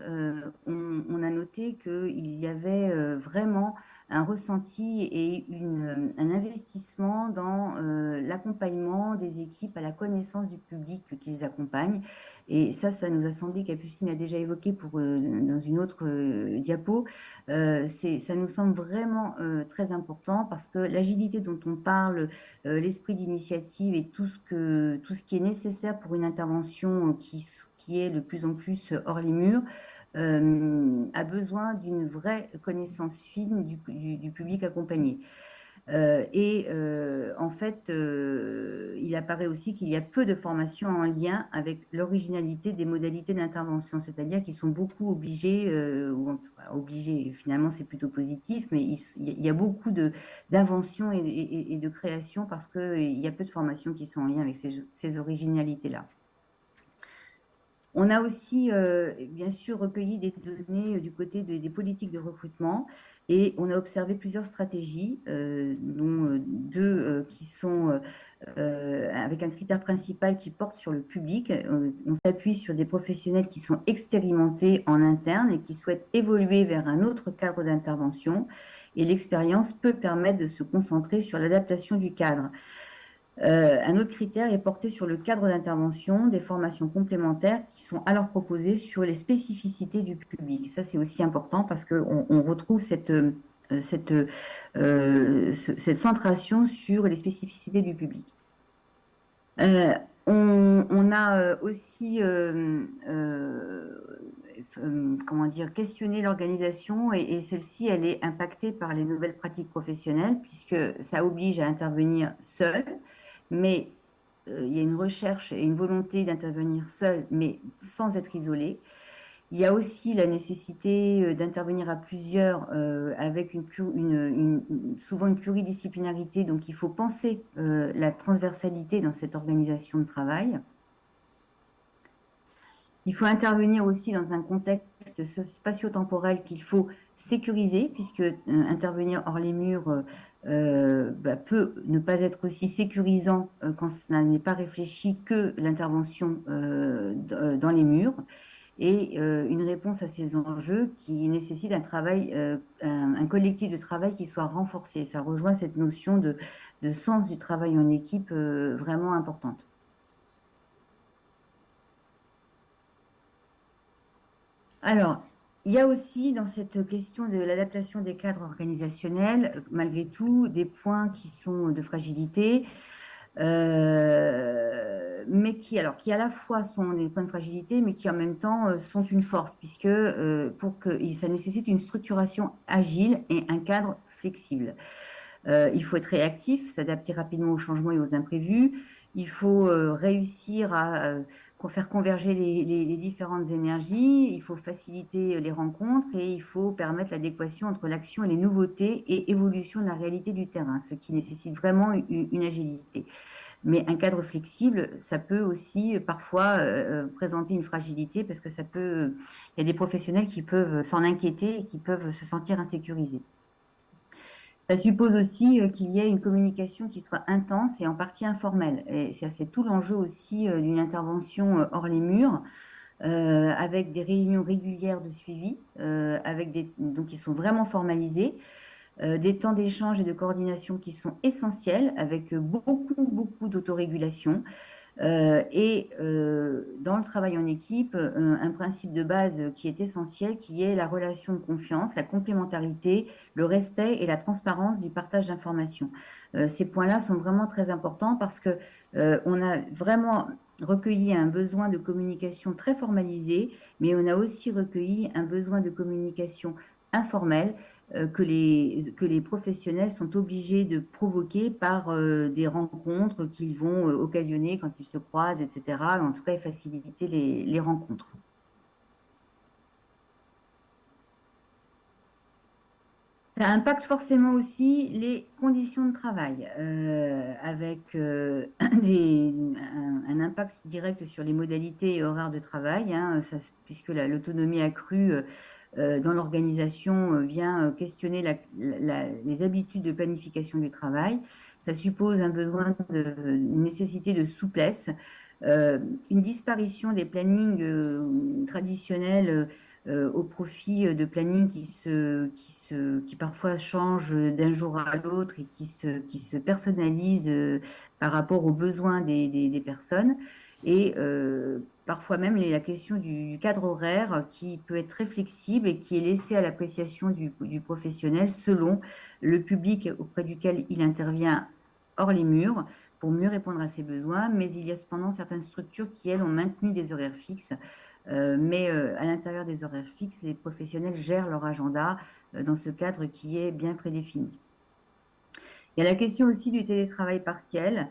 on a noté qu'il y avait vraiment un ressenti et un investissement dans l'accompagnement des équipes à la connaissance du public qu'ils accompagnent. Et ça nous a semblé, Capucine a déjà évoqué dans une autre diapo, ça nous semble vraiment très important parce que l'agilité dont on parle, l'esprit d'initiative et tout ce qui est nécessaire pour une intervention qui est de plus en plus hors les murs, a besoin d'une vraie connaissance fine du public accompagné. En fait, il apparaît aussi qu'il y a peu de formations en lien avec l'originalité des modalités d'intervention, c'est-à-dire qu'ils sont beaucoup obligés, obligés, finalement c'est plutôt positif, mais il y a beaucoup d'inventions et de créations parce qu'il y a peu de formations qui sont en lien avec ces originalités-là. On a aussi, bien sûr, recueilli des données du côté des politiques de recrutement et on a observé plusieurs stratégies, dont deux qui sont avec un critère principal qui porte sur le public. On s'appuie sur des professionnels qui sont expérimentés en interne et qui souhaitent évoluer vers un autre cadre d'intervention. Et l'expérience peut permettre de se concentrer sur l'adaptation du cadre. Un autre critère est porté sur le cadre d'intervention, des formations complémentaires qui sont alors proposées sur les spécificités du public. Ça, c'est aussi important parce qu'on retrouve cette centration sur les spécificités du public. On a aussi questionné l'organisation et celle-ci, elle est impactée par les nouvelles pratiques professionnelles puisque ça oblige à intervenir seul. Mais il y a une recherche et une volonté d'intervenir seul, mais sans être isolé. Il y a aussi la nécessité d'intervenir à plusieurs avec souvent une pluridisciplinarité. Donc, il faut penser la transversalité dans cette organisation de travail. Il faut intervenir aussi dans un contexte spatio-temporel qu'il faut sécuriser, puisque intervenir hors les murs peut ne pas être aussi sécurisant quand cela n'est pas réfléchi que l'intervention dans les murs. Et une réponse à ces enjeux qui nécessite un travail, un collectif de travail qui soit renforcé. Ça rejoint cette notion de sens du travail en équipe vraiment importante. Alors, il y a aussi dans cette question de l'adaptation des cadres organisationnels, malgré tout, des points qui sont de fragilité, mais qui à la fois sont des points de fragilité, mais qui en même temps sont une force, puisque ça nécessite une structuration agile et un cadre flexible. Il faut être réactif, s'adapter rapidement aux changements et aux imprévus. Il faut réussir à faire converger les différentes énergies. Il faut faciliter les rencontres et il faut permettre l'adéquation entre l'action et les nouveautés et évolution de la réalité du terrain, ce qui nécessite vraiment une agilité. Mais un cadre flexible, ça peut aussi parfois présenter une fragilité parce que il y a des professionnels qui peuvent s'en inquiéter et qui peuvent se sentir insécurisés. Ça suppose aussi qu'il y ait une communication qui soit intense et en partie informelle. Et c'est tout l'enjeu aussi d'une intervention hors les murs, avec des réunions régulières de suivi, donc qui sont vraiment formalisées, des temps d'échange et de coordination qui sont essentiels, avec beaucoup d'autorégulation. Dans le travail en équipe, un principe de base qui est essentiel, qui est la relation de confiance, la complémentarité, le respect et la transparence du partage d'informations. Ces points-là sont vraiment très importants parce que on a vraiment recueilli un besoin de communication très formalisé, mais on a aussi recueilli un besoin de communication informelle que les professionnels sont obligés de provoquer par des rencontres qu'ils vont occasionner quand ils se croisent, etc. En tout cas, faciliter les rencontres. Ça impacte forcément aussi les conditions de travail, avec un impact direct sur les modalités et horaires de travail, hein, puisque l'autonomie accrue dans l'organisation vient questionner les habitudes de planification du travail. Ça suppose une nécessité de souplesse, une disparition des plannings traditionnels au profit de plannings qui parfois changent d'un jour à l'autre et qui se personnalisent par rapport aux besoins des personnes. Et parfois même la question du cadre horaire qui peut être très flexible et qui est laissé à l'appréciation du professionnel selon le public auprès duquel il intervient hors les murs pour mieux répondre à ses besoins. Mais il y a cependant certaines structures qui, elles, ont maintenu des horaires fixes. Mais à l'intérieur des horaires fixes, les professionnels gèrent leur agenda dans ce cadre qui est bien prédéfini. Il y a la question aussi du télétravail partiel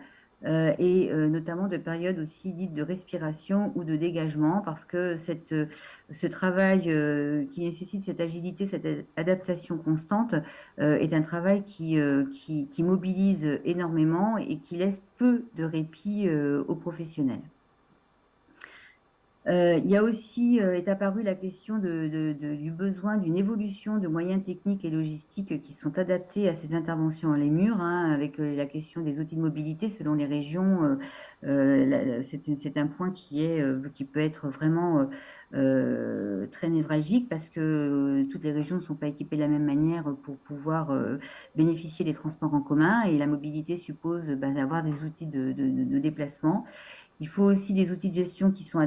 et notamment de périodes aussi dites de respiration ou de dégagement, parce que ce travail qui nécessite cette agilité, cette adaptation constante est un travail qui mobilise énormément et qui laisse peu de répit aux professionnels. Il y a aussi est apparue la question du besoin d'une évolution de moyens techniques et logistiques qui sont adaptés à ces interventions en les murs, hein, avec la question des outils de mobilité selon les régions. C'est un point qui peut être vraiment très névralgique parce que toutes les régions ne sont pas équipées de la même manière pour pouvoir bénéficier des transports en commun, et la mobilité suppose d'avoir des outils de déplacement. Il faut aussi des outils de gestion qui sont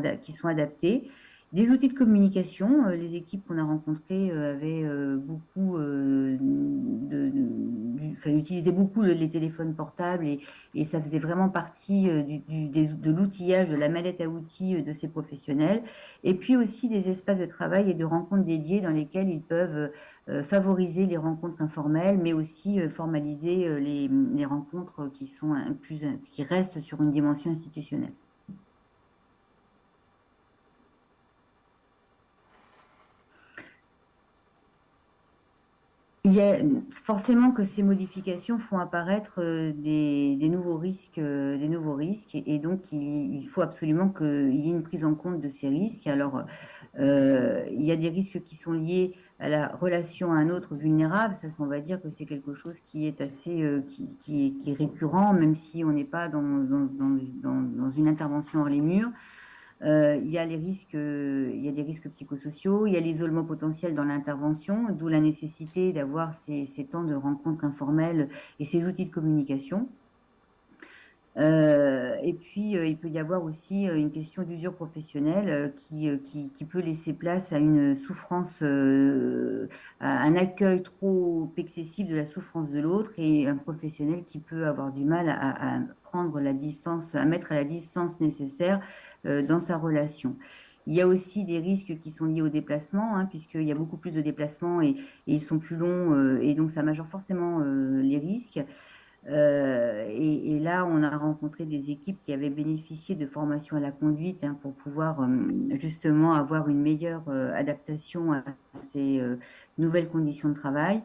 adaptés, des outils de communication. Les équipes qu'on a rencontrées avaient utilisaient beaucoup les téléphones portables et ça faisait vraiment partie de l'outillage, de la mallette à outils de ces professionnels. Et puis aussi des espaces de travail et de rencontres dédiés dans lesquels ils peuvent favoriser les rencontres informelles, mais aussi formaliser les rencontres qui restent sur une dimension institutionnelle. Il y a forcément que ces modifications font apparaître des nouveaux risques, et donc il faut absolument qu'il y ait une prise en compte de ces risques. Alors, il y a des risques qui sont liés à la relation à un autre vulnérable. Ça, on va dire que c'est quelque chose qui est assez, qui est récurrent, même si on n'est pas dans une intervention hors les murs. Il y a les risques, il y a des risques psychosociaux, il y a l'isolement potentiel dans l'intervention, d'où la nécessité d'avoir ces temps de rencontres informelles et ces outils de communication. Et puis, il peut y avoir aussi une question d'usure professionnelle qui peut laisser place à une souffrance, à un accueil trop excessif de la souffrance de l'autre, et un professionnel qui peut avoir du mal à prendre la distance, à mettre à la distance nécessaire dans sa relation. Il y a aussi des risques qui sont liés au déplacement, hein, puisqu'il y a beaucoup plus de déplacements et ils sont plus longs, et donc ça majeure forcément les risques. Et là, on a rencontré des équipes qui avaient bénéficié de formation à la conduite, hein, pour pouvoir justement avoir une meilleure adaptation à ces nouvelles conditions de travail.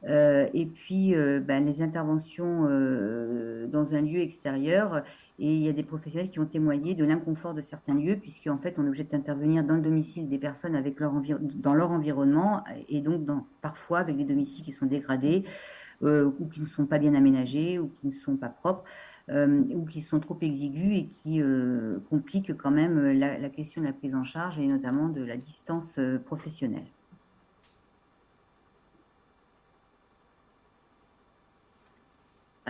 Et puis, ben, les interventions dans un lieu extérieur. Et il y a des professionnels qui ont témoigné de l'inconfort de certains lieux, puisqu'en fait, on est obligé d'intervenir dans le domicile des personnes dans leur environnement, et donc parfois avec des domiciles qui sont dégradés, ou qui ne sont pas bien aménagés, ou qui ne sont pas propres, ou qui sont trop exigus et qui compliquent quand même la question de la prise en charge, et notamment de la distance professionnelle.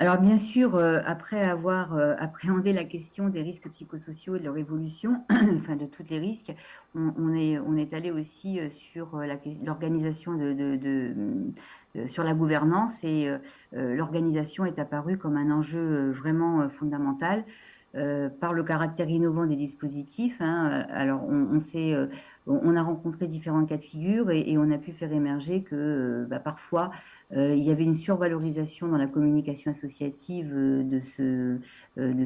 Alors bien sûr, après avoir appréhendé la question des risques psychosociaux et de leur évolution, enfin de tous les risques, on est allé aussi sur l'organisation sur la gouvernance, et l'organisation est apparue comme un enjeu vraiment fondamental. Par le caractère innovant des dispositifs, hein. Alors, on a rencontré différents cas de figure, et on a pu faire émerger que bah, parfois il y avait une survalorisation dans la communication associative de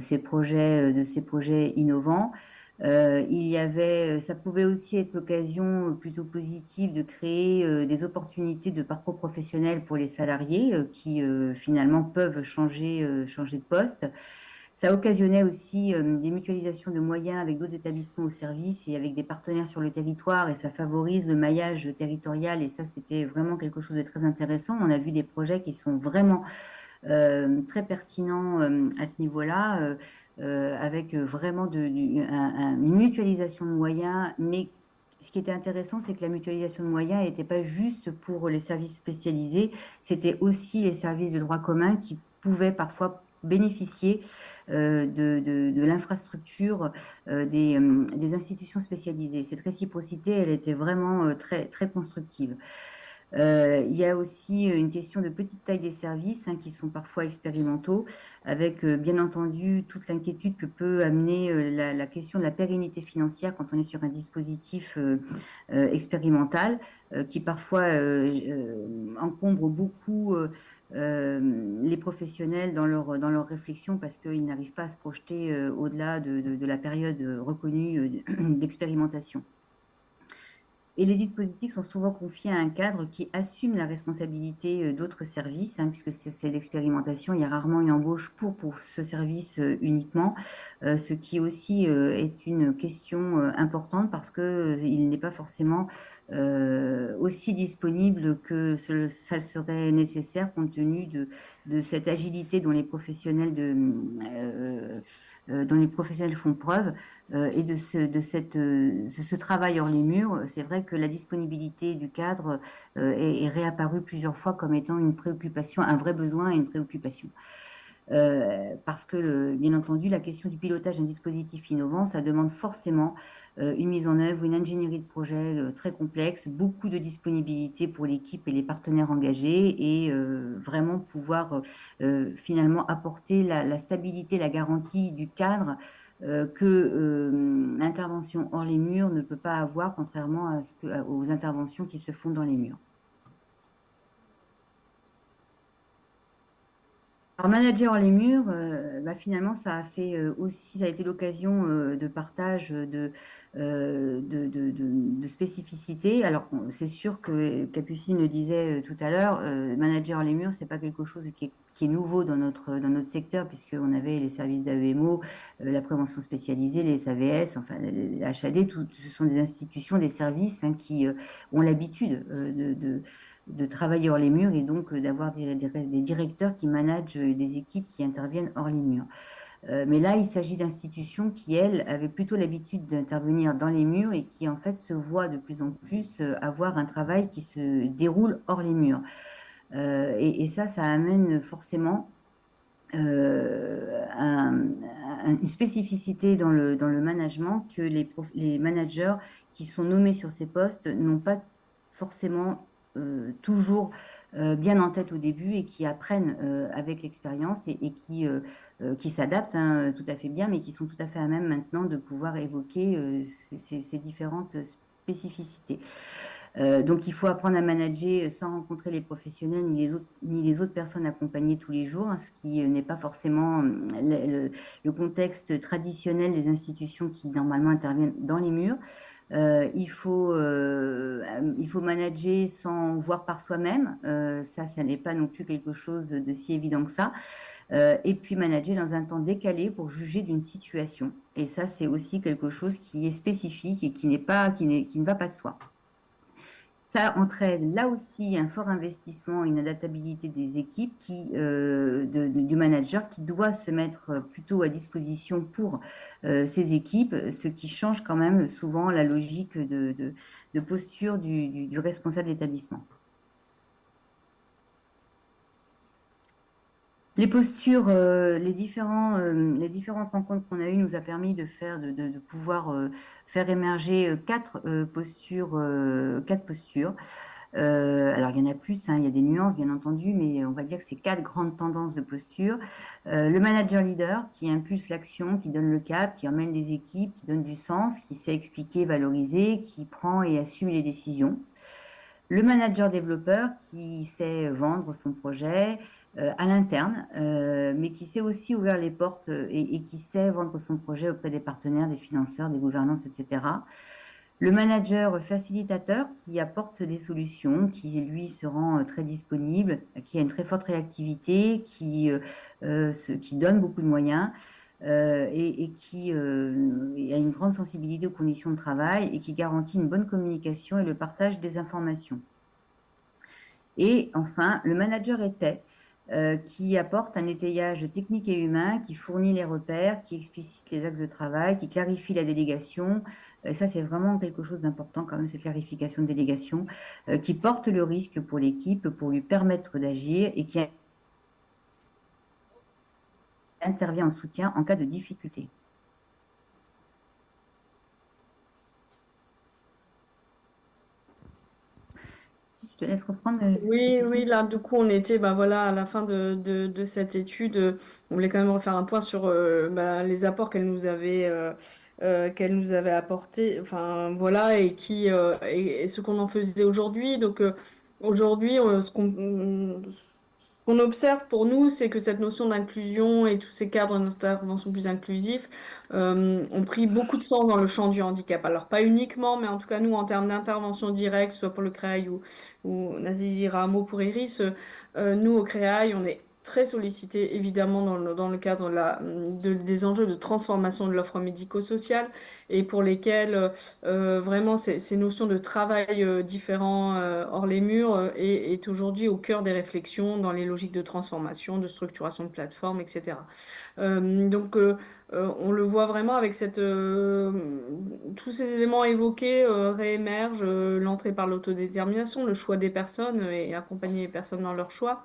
ces projets innovants. Ça pouvait aussi être l'occasion plutôt positive de créer des opportunités de parcours professionnel pour les salariés qui finalement peuvent changer de poste. Ça occasionnait aussi des mutualisations de moyens avec d'autres établissements au service et avec des partenaires sur le territoire, et ça favorise le maillage territorial, et ça, c'était vraiment quelque chose de très intéressant. On a vu des projets qui sont vraiment très pertinents à ce niveau-là, avec vraiment une mutualisation de moyens. Mais ce qui était intéressant, c'est que la mutualisation de moyens n'était pas juste pour les services spécialisés, c'était aussi les services de droit commun qui pouvaient parfois bénéficier de l'infrastructure des institutions spécialisées. Cette réciprocité, elle était vraiment très, très constructive. Il y a aussi une question de petite taille des services, hein, qui sont parfois expérimentaux, avec bien entendu toute l'inquiétude que peut amener la question de la pérennité financière quand on est sur un dispositif expérimental, qui parfois encombre beaucoup les professionnels dans leur réflexion, parce qu'ils n'arrivent pas à se projeter au-delà de la période reconnue d'expérimentation. Et les dispositifs sont souvent confiés à un cadre qui assume la responsabilité d'autres services, hein, puisque c'est l'expérimentation. Il y a rarement une embauche pour ce service uniquement, ce qui aussi est une question importante, parce qu'il n'est pas forcément aussi disponible que ça serait nécessaire, compte tenu de cette agilité dont les professionnels font preuve, et de ce travail hors les murs. C'est vrai que la disponibilité du cadre est réapparue plusieurs fois comme étant une préoccupation, un vrai besoin et une préoccupation. Parce que, bien entendu, la question du pilotage d'un dispositif innovant, ça demande forcément une mise en œuvre, une ingénierie de projet très complexe, beaucoup de disponibilité pour l'équipe et les partenaires engagés, et vraiment pouvoir finalement apporter la stabilité, la garantie du cadre que l'intervention hors les murs ne peut pas avoir, contrairement aux interventions qui se font dans les murs. Alors, manager hors les murs, finalement, ça a fait aussi, ça a été l'occasion de partage de spécificités. Alors, c'est sûr que Capucine le disait tout à l'heure, manager hors les murs, c'est pas quelque chose qui est nouveau dans notre secteur, puisqu'on avait les services d'AEMO, la prévention spécialisée, les SAVS, enfin, les HAD, ce sont des institutions, des services hein, qui ont l'habitude de travailler hors les murs et donc d'avoir des directeurs qui managent des équipes qui interviennent hors les murs. Mais là, il s'agit d'institutions qui, elles, avaient plutôt l'habitude d'intervenir dans les murs et qui, en fait, se voient de plus en plus avoir un travail qui se déroule hors les murs. Et ça amène forcément une spécificité dans le management que les managers qui sont nommés sur ces postes n'ont pas forcément toujours bien en tête au début et qui apprennent avec l'expérience et qui s'adaptent hein, tout à fait bien, mais qui sont tout à fait à même maintenant de pouvoir évoquer ces différentes spécificités. Donc, il faut apprendre à manager sans rencontrer les professionnels ni les autres personnes accompagnées tous les jours, hein, ce qui n'est pas forcément le contexte traditionnel des institutions qui normalement interviennent dans les murs. Il faut manager sans voir par soi-même. Ça n'est pas non plus quelque chose de si évident que ça. Et puis manager dans un temps décalé pour juger d'une situation. Et ça, c'est aussi quelque chose qui est spécifique et qui ne va pas de soi. Ça entraîne là aussi un fort investissement, une adaptabilité des équipes du manager qui doit se mettre plutôt à disposition pour ces équipes, ce qui change quand même souvent la logique de posture du responsable d'établissement. Les postures, les différentes rencontres qu'on a eues nous a permis de pouvoir faire émerger quatre postures. Alors, il y en a plus, hein, il y a des nuances, bien entendu, mais on va dire que c'est 4 grandes tendances de posture. Le manager leader qui impulse l'action, qui donne le cap, qui emmène les équipes, qui donne du sens, qui sait expliquer, valoriser, qui prend et assume les décisions. Le manager développeur qui sait vendre son projet à l'interne, mais qui sait aussi ouvrir les portes et qui sait vendre son projet auprès des partenaires, des financeurs, des gouvernances, etc. Le manager facilitateur qui apporte des solutions, qui lui se rend très disponible, qui a une très forte réactivité, qui donne beaucoup de moyens et qui a une grande sensibilité aux conditions de travail et qui garantit une bonne communication et le partage des informations. Et enfin, le manager était qui apporte un étayage technique et humain, qui fournit les repères, qui explicite les axes de travail, qui clarifie la délégation. Et ça, c'est vraiment quelque chose d'important quand même, cette clarification de délégation, qui porte le risque pour l'équipe, pour lui permettre d'agir et qui intervient en soutien en cas de difficulté. Je te laisse reprendre. Oui, là, du coup, on était voilà, à la fin de cette étude. On voulait quand même refaire un point sur les apports qu'elle nous avait apportés, enfin, voilà, et ce qu'on en faisait aujourd'hui. Donc, aujourd'hui, ce qu'on observe pour nous, c'est que cette notion d'inclusion et tous ces cadres d'intervention plus inclusifs ont pris beaucoup de sens dans le champ du handicap. Alors, pas uniquement, mais en tout cas, nous, en termes d'intervention directe, soit pour le CREAI ou Nathalie dira un mot pour Iris, nous, au CREAI, on est très sollicité évidemment dans le cadre des enjeux de transformation de l'offre médico-sociale et pour lesquels vraiment ces notions de travail différents hors les murs est aujourd'hui au cœur des réflexions dans les logiques de transformation, de structuration de plateformes, etc. Donc on le voit vraiment avec tous ces éléments évoqués réémergent l'entrée par l'autodétermination, le choix des personnes et accompagner les personnes dans leur choix.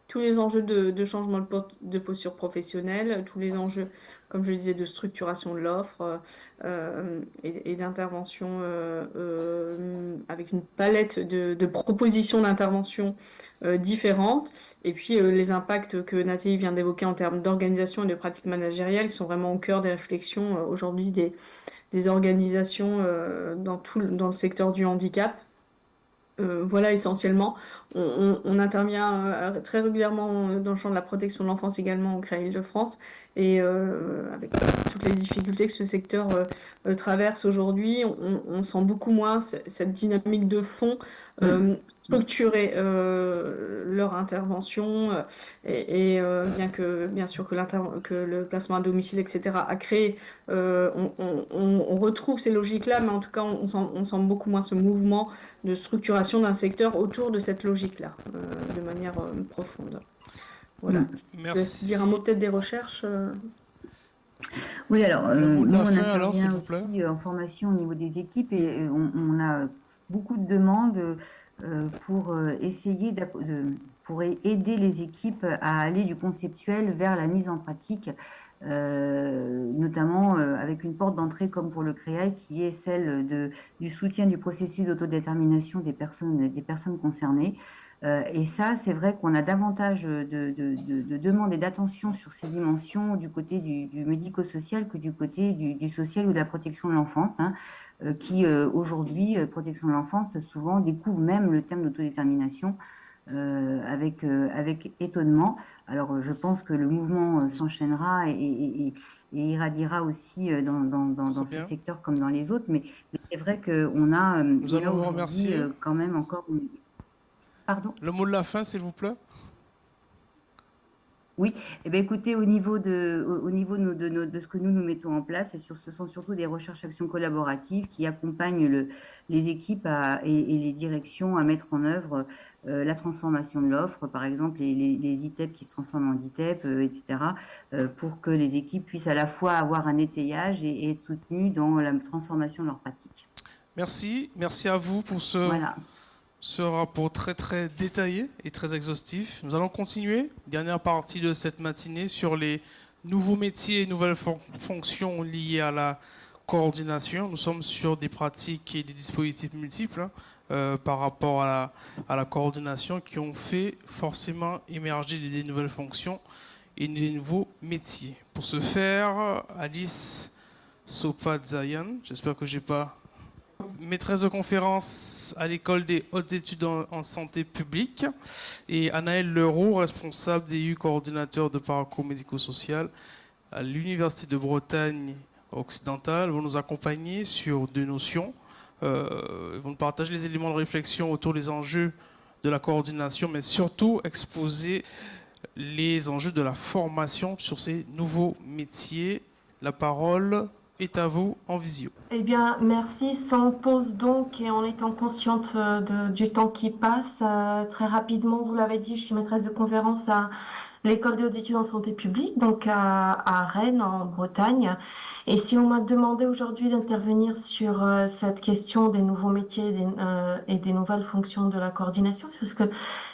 Tous les enjeux de changement de posture professionnelle, tous les enjeux, comme je le disais, de structuration de l'offre et d'intervention avec une palette de propositions d'intervention différentes. Et puis les impacts que Nathalie vient d'évoquer en termes d'organisation et de pratiques managériales qui sont vraiment au cœur des réflexions aujourd'hui des organisations dans le secteur du handicap. Voilà, essentiellement. On intervient très régulièrement dans le champ de la protection de l'enfance également au CREA Île-de-France et avec toutes les difficultés que ce secteur traverse aujourd'hui, on sent beaucoup moins cette dynamique de fond structurer leur intervention bien sûr que le placement à domicile, etc., a créé, on retrouve ces logiques-là, mais en tout cas, on sent beaucoup moins ce mouvement de structuration d'un secteur autour de cette logique-là, de manière profonde. Voilà. Je vais Merci. dire un mot peut-être des recherches. Oui, alors Le mot de nous, la on fin, alors, s'il intervient vous plaît. aussi en formation au niveau des équipes et on a beaucoup de demandes pour essayer pour aider les équipes à aller du conceptuel vers la mise en pratique, notamment avec une porte d'entrée comme pour le CREAI qui est celle du soutien du processus d'autodétermination des personnes concernées. Et ça, c'est vrai qu'on a davantage de demandes et d'attention sur ces dimensions du côté du médico-social que du côté du social ou de la protection de l'enfance, hein, qui aujourd'hui, protection de l'enfance, souvent découvre même le terme d'autodétermination avec étonnement. Alors, je pense que le mouvement s'enchaînera et irradiera aussi dans ce secteur comme dans les autres, mais c'est vrai qu'on a, Nous on a allons vous aujourd'hui remercier. quand même encore... Pardon? Le mot de la fin, s'il vous plaît. Oui, eh bien, écoutez, au niveau de ce que nous mettons en place, ce sont surtout des recherches-actions collaboratives qui accompagnent les équipes et les directions à mettre en œuvre la transformation de l'offre, par exemple les ITEP qui se transforment en DITEP, etc., pour que les équipes puissent à la fois avoir un étayage et être soutenues dans la transformation de leur pratique. Merci à vous pour Voilà. ce rapport très très détaillé et très exhaustif. Nous allons continuer, dernière partie de cette matinée, sur les nouveaux métiers et nouvelles fonctions liées à la coordination. Nous sommes sur des pratiques et des dispositifs multiples par rapport à la coordination qui ont fait forcément émerger des nouvelles fonctions et des nouveaux métiers. Pour ce faire, Alice Sopa-Zayan, j'espère que j'ai pas... maîtresse de conférence à l'école des hautes études en santé publique, et Anaël Leroux, responsable DU coordinateur de parcours médico-social à l'Université de Bretagne occidentale, vont nous accompagner sur deux notions. Ils vont nous partager les éléments de réflexion autour des enjeux de la coordination, mais surtout exposer les enjeux de la formation sur ces nouveaux métiers. La parole est à vous en visio. Eh bien, merci. Sans pause donc et en étant consciente du temps qui passe, très rapidement, vous l'avez dit, je suis maîtresse de conférence à l'école des hautes études en santé publique, donc à Rennes, en Bretagne. Et si on m'a demandé aujourd'hui d'intervenir sur cette question des nouveaux métiers et des nouvelles fonctions de la coordination, c'est parce que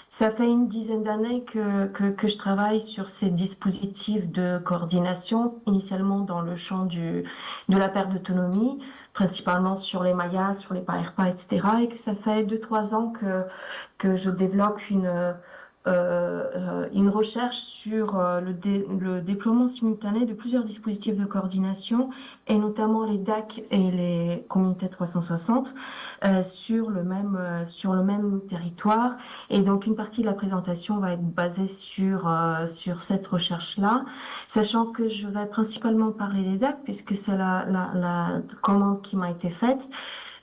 ça fait une dizaine d'années que je travaille sur ces dispositifs de coordination, initialement dans le champ de la perte d'autonomie, principalement sur les MAIA, sur les PAERPA, etc. Et que ça fait 2-3 ans que je développe une recherche sur le déploiement simultané de plusieurs dispositifs de coordination, et notamment les DAC et les communautés 360 sur le même territoire. Et donc une partie de la présentation va être basée sur cette recherche-là, sachant que je vais principalement parler des DAC puisque c'est la commande qui m'a été faite.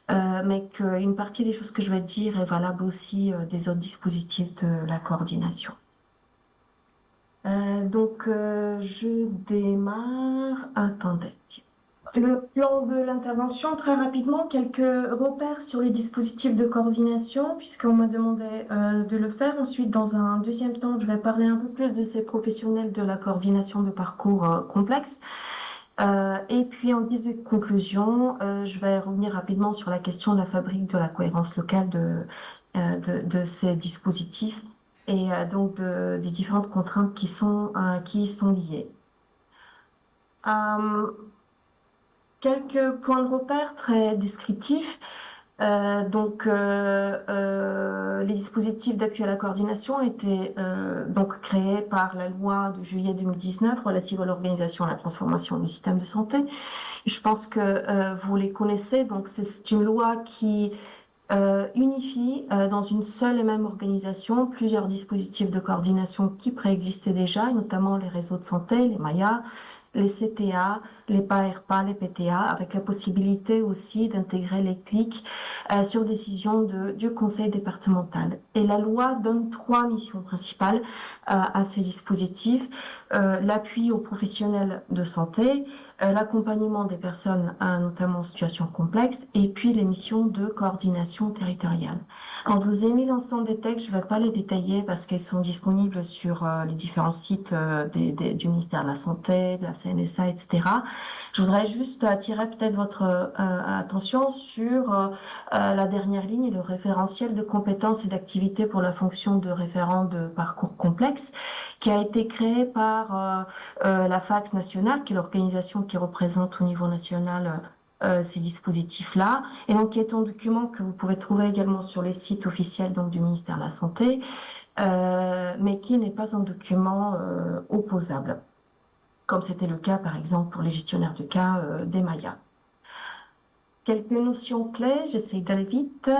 Mais qu'une partie des choses que je vais dire est valable aussi des autres dispositifs de la coordination. Je démarre. Attendez. Le plan de l'intervention, très rapidement, quelques repères sur les dispositifs de coordination, puisqu'on m'a demandé de le faire. Ensuite, dans un deuxième temps, je vais parler un peu plus de ces professionnels de la coordination de parcours complexes. Et puis en guise de conclusion, je vais revenir rapidement sur la question de la fabrique de la cohérence locale de ces dispositifs et donc des différentes contraintes qui y sont liées. Quelques points de repère très descriptifs. Les dispositifs d'appui à la coordination étaient donc créés par la loi de juillet 2019 relative à l'organisation et à la transformation du système de santé. Je pense que vous les connaissez. Donc c'est une loi qui unifie dans une seule et même organisation plusieurs dispositifs de coordination qui préexistaient déjà, notamment les réseaux de santé, les MAIA, les CTA, les PAERPA, les PTA, avec la possibilité aussi d'intégrer les clics sur décision du conseil départemental. Et la loi donne 3 missions principales à ces dispositifs. L'appui aux professionnels de santé, l'accompagnement des personnes, notamment en situation complexe, et puis les missions de coordination territoriale. Alors, je vous ai mis l'ensemble des textes, je ne vais pas les détailler parce qu'elles sont disponibles sur les différents sites du ministère de la Santé, de la CNSA, etc. Je voudrais juste attirer peut-être votre attention sur la dernière ligne, le référentiel de compétences et d'activités pour la fonction de référent de parcours complexe, qui a été créé par la FACS nationale, qui est l'organisation qui représente au niveau national ces dispositifs-là, et donc qui est un document que vous pouvez trouver également sur les sites officiels donc, du ministère de la Santé, mais qui n'est pas un document opposable, comme c'était le cas par exemple pour les gestionnaires de cas des MAIA. Quelques notions clés, j'essaie d'aller vite.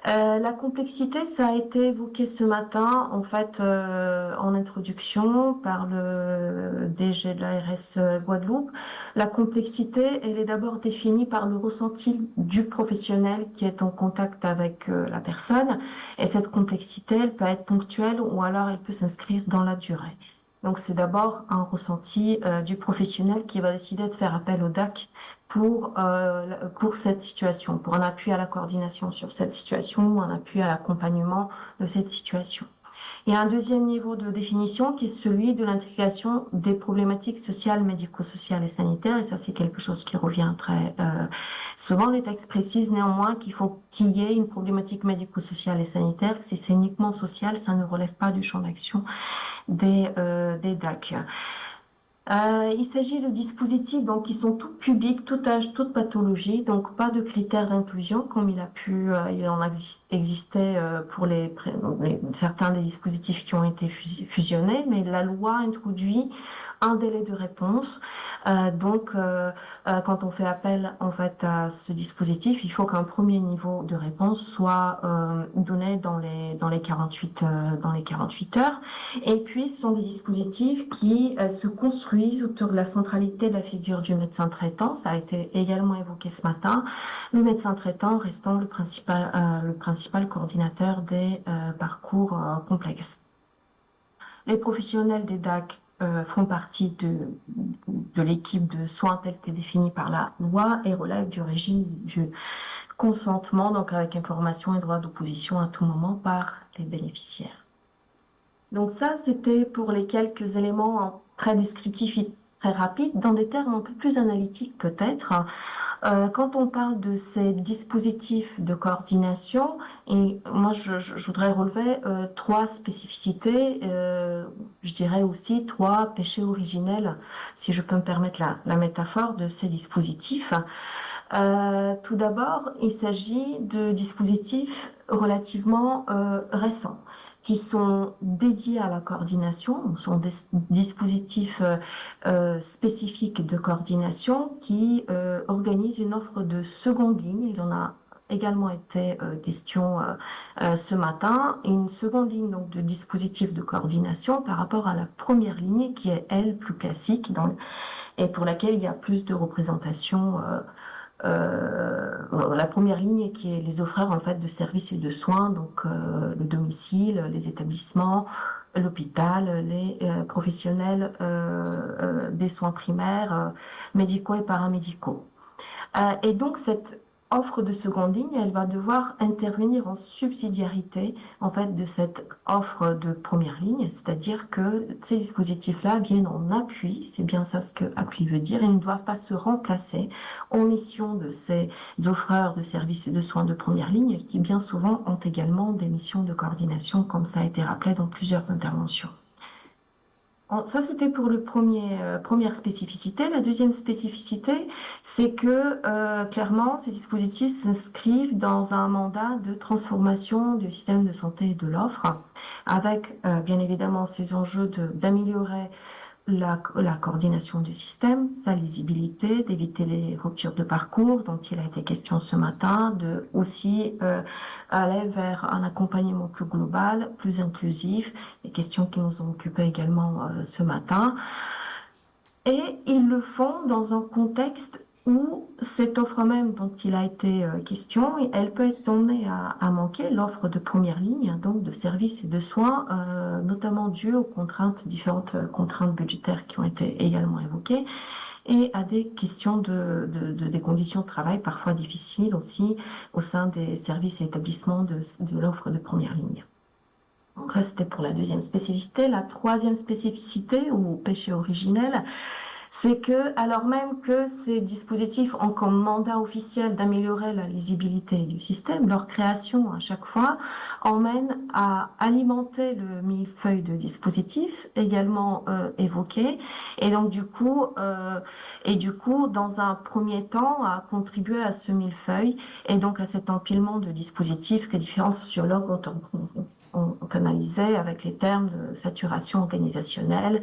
La complexité, ça a été évoqué ce matin, en fait, en introduction par le DG de l'ARS Guadeloupe. La complexité, elle est d'abord définie par le ressenti du professionnel qui est en contact avec la personne. Et cette complexité, elle peut être ponctuelle ou alors elle peut s'inscrire dans la durée. Donc, c'est d'abord un ressenti du professionnel qui va décider de faire appel au DAC pour cette situation, pour un appui à la coordination sur cette situation ou un appui à l'accompagnement de cette situation. Il y a un deuxième niveau de définition qui est celui de l'intégration des problématiques sociales, médico-sociales et sanitaires, et ça c'est quelque chose qui revient très souvent. Les textes précisent néanmoins qu'il faut qu'il y ait une problématique médico-sociale et sanitaire. Si c'est uniquement social, ça ne relève pas du champ d'action des DAC. Il s'agit de dispositifs donc, qui sont tout publics, tout âge, toute pathologie, donc pas de critères d'inclusion comme il en existait pour certains des dispositifs qui ont été fusionnés, mais la loi introduit un délai de réponse. Quand on fait appel en fait à ce dispositif, il faut qu'un premier niveau de réponse soit donné dans les 48 heures. Et puis, ce sont des dispositifs qui se construisent autour de la centralité de la figure du médecin traitant. Ça a été également évoqué ce matin. Le médecin traitant restant le principal coordinateur des parcours complexes. Les professionnels des DAC font partie de l'équipe de soins telle que définie par la loi et relèvent du régime du consentement, donc avec information et droit d'opposition à tout moment par les bénéficiaires. Donc ça, c'était pour les quelques éléments très descriptifs et très rapides, dans des termes un peu plus analytiques peut-être. Quand on parle de ces dispositifs de coordination, et moi je voudrais relever 3 spécificités, je dirais aussi 3 péchés originels, si je peux me permettre la métaphore de ces dispositifs. Tout d'abord, il s'agit de dispositifs relativement récents, qui sont dédiés à la coordination, sont des dispositifs spécifiques de coordination qui organisent une offre de seconde ligne. Il en a également été question ce matin, une seconde ligne donc, de dispositifs de coordination par rapport à la première ligne qui est, elle, plus classique et pour laquelle il y a plus de représentation. La première ligne qui est les offreurs en fait de services et de soins, donc le domicile, les établissements, l'hôpital, les professionnels des soins primaires, médicaux et paramédicaux. Et donc cette offre de seconde ligne, elle va devoir intervenir en subsidiarité en fait de cette offre de première ligne, c'est-à-dire que ces dispositifs-là viennent en appui, c'est bien ça ce que appui veut dire, ils ne doivent pas se remplacer en mission de ces offreurs de services et de soins de première ligne qui bien souvent ont également des missions de coordination comme ça a été rappelé dans plusieurs interventions. Ça, c'était pour le première spécificité. La deuxième spécificité, c'est que clairement, ces dispositifs s'inscrivent dans un mandat de transformation du système de santé et de l'offre, avec bien évidemment ces enjeux d'améliorer la coordination du système, sa lisibilité, d'éviter les ruptures de parcours dont il a été question ce matin, de aussi aller vers un accompagnement plus global, plus inclusif, les questions qui nous ont occupés également ce matin. Et ils le font dans un contexte où cette offre même dont il a été question, elle peut être amenée à manquer, l'offre de première ligne, donc de services et de soins, notamment due aux contraintes, différentes contraintes budgétaires qui ont été également évoquées, et à des questions des conditions de travail parfois difficiles aussi au sein des services et établissements de l'offre de première ligne. Donc ça, c'était pour la deuxième spécificité. La troisième spécificité, ou péché originel, c'est que, alors même que ces dispositifs ont comme mandat officiel d'améliorer la lisibilité du système, leur création à chaque fois emmène à alimenter le millefeuille de dispositifs également évoqués, et donc du coup, dans un premier temps, à contribuer à ce millefeuille et donc à cet empilement de dispositifs que différents sociologues ont canalisé avec les termes de saturation organisationnelle,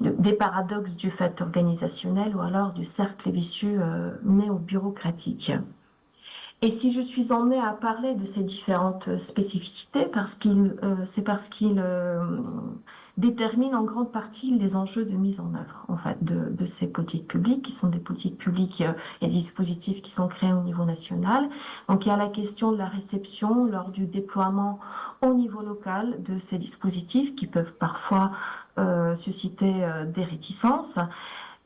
des paradoxes du fait organisationnel ou alors du cercle vicieux néo-bureaucratique. Et si je suis emmenée à parler de ces différentes spécificités, c'est parce qu'ils déterminent en grande partie les enjeux de mise en œuvre, en fait, de ces politiques publiques, qui sont des politiques publiques et des dispositifs qui sont créés au niveau national. Donc, il y a la question de la réception lors du déploiement au niveau local de ces dispositifs qui peuvent parfois susciter des réticences.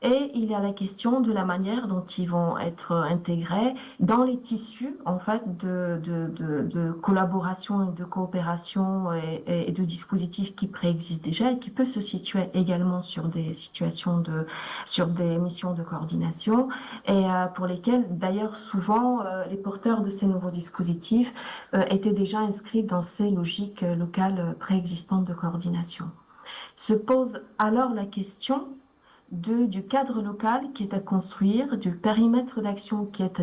Et il y a la question de la manière dont ils vont être intégrés dans les tissus, en fait, de collaboration et de coopération et de dispositifs qui préexistent déjà et qui peuvent se situer également sur des sur des missions de coordination et pour lesquelles, d'ailleurs, souvent, les porteurs de ces nouveaux dispositifs étaient déjà inscrits dans ces logiques locales préexistantes de coordination. Se pose alors la question du cadre local qui est à construire, du périmètre d'action qui est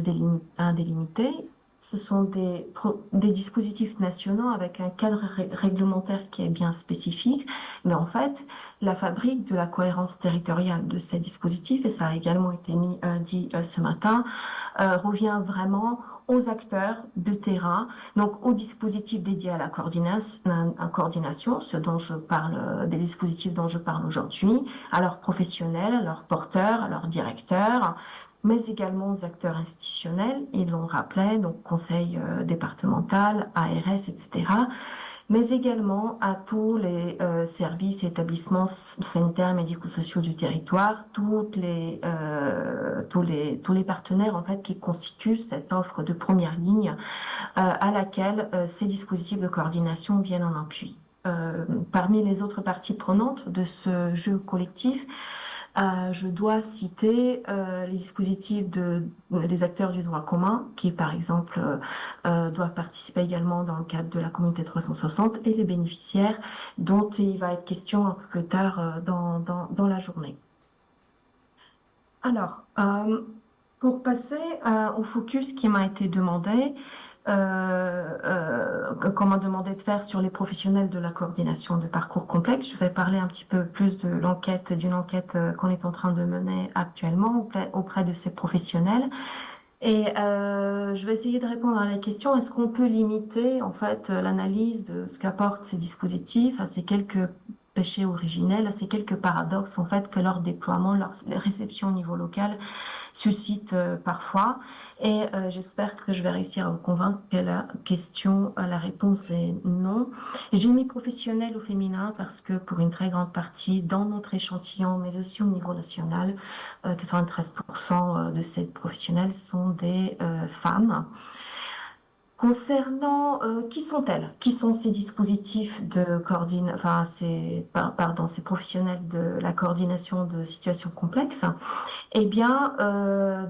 à délimiter. Ce sont des dispositifs nationaux avec un cadre réglementaire qui est bien spécifique, mais en fait, la fabrique de la cohérence territoriale de ces dispositifs, et ça a également été dit ce matin, revient vraiment aux acteurs de terrain, donc aux dispositifs dédiés à la coordination, des dispositifs dont je parle aujourd'hui, à leurs professionnels, à leurs porteurs, à leurs directeurs, mais également aux acteurs institutionnels, ils l'ont rappelé, donc conseil départemental, ARS, etc., mais également à tous les services et établissements sanitaires, médico-sociaux du territoire, tous les partenaires en fait qui constituent cette offre de première ligne à laquelle ces dispositifs de coordination viennent en appui. Parmi les autres parties prenantes de ce jeu collectif, je dois citer les dispositifs des acteurs du droit commun qui, par exemple, doivent participer également dans le cadre de la communauté 360 et les bénéficiaires dont il va être question un peu plus tard dans la journée. Alors, pour passer au focus qui m'a été demandé, qu'on m'a demandé de faire sur les professionnels de la coordination de parcours complexes. Je vais parler un petit peu plus d'une enquête qu'on est en train de mener actuellement auprès de ces professionnels. Et je vais essayer de répondre à la question, est-ce qu'on peut limiter en fait l'analyse de ce qu'apportent ces dispositifs à ces quelques péchés originels, à ces quelques paradoxes en fait que leur déploiement, leur réception au niveau local suscite parfois. Et j'espère que je vais réussir à vous convaincre que la réponse est non. J'ai mis professionnel au féminin parce que pour une très grande partie, dans notre échantillon, mais aussi au niveau national, 93% de ces professionnels sont des femmes. Concernant qui sont-elles? Qui sont ces dispositifs de ces professionnels de la coordination de situations complexes? Eh bien,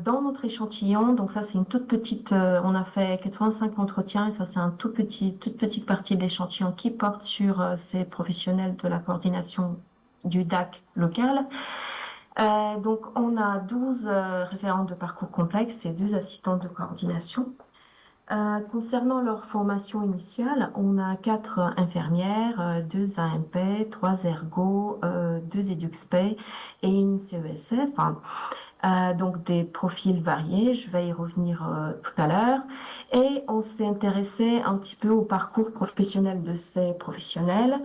dans notre échantillon, donc ça c'est une toute petite, on a fait 85 entretiens et ça c'est toute petite partie de l'échantillon qui porte sur ces professionnels de la coordination du DAC local. Donc on a 12 référentes de parcours complexe et 2 assistantes de coordination. Concernant leur formation initiale, on a 4 infirmières, 2 AMP, 3 ergo, 2 EduxP et une CESF. Donc des profils variés, je vais y revenir tout à l'heure. Et on s'est intéressé un petit peu au parcours professionnel de ces professionnels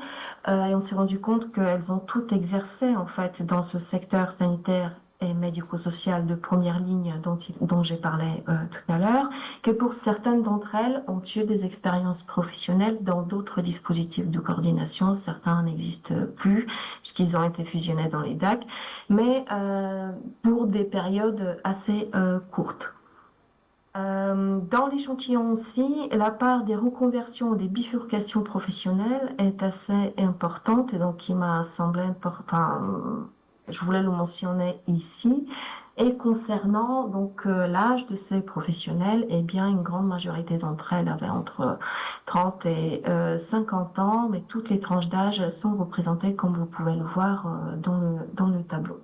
et on s'est rendu compte qu'elles ont toutes exercé en fait dans ce secteur sanitaire et médico-social de première ligne dont j'ai parlé tout à l'heure, que pour certaines d'entre elles ont eu des expériences professionnelles dans d'autres dispositifs de coordination. Certains n'existent plus puisqu'ils ont été fusionnés dans les DAC, mais pour des périodes assez courtes. Dans l'échantillon aussi, la part des reconversions ou des bifurcations professionnelles est assez importante et donc il m'a semblé important, je voulais le mentionner ici. Et concernant donc l'âge de ces professionnels, eh bien une grande majorité d'entre elles avaient entre 30 et 50 ans, mais toutes les tranches d'âge sont représentées comme vous pouvez le voir dans le tableau.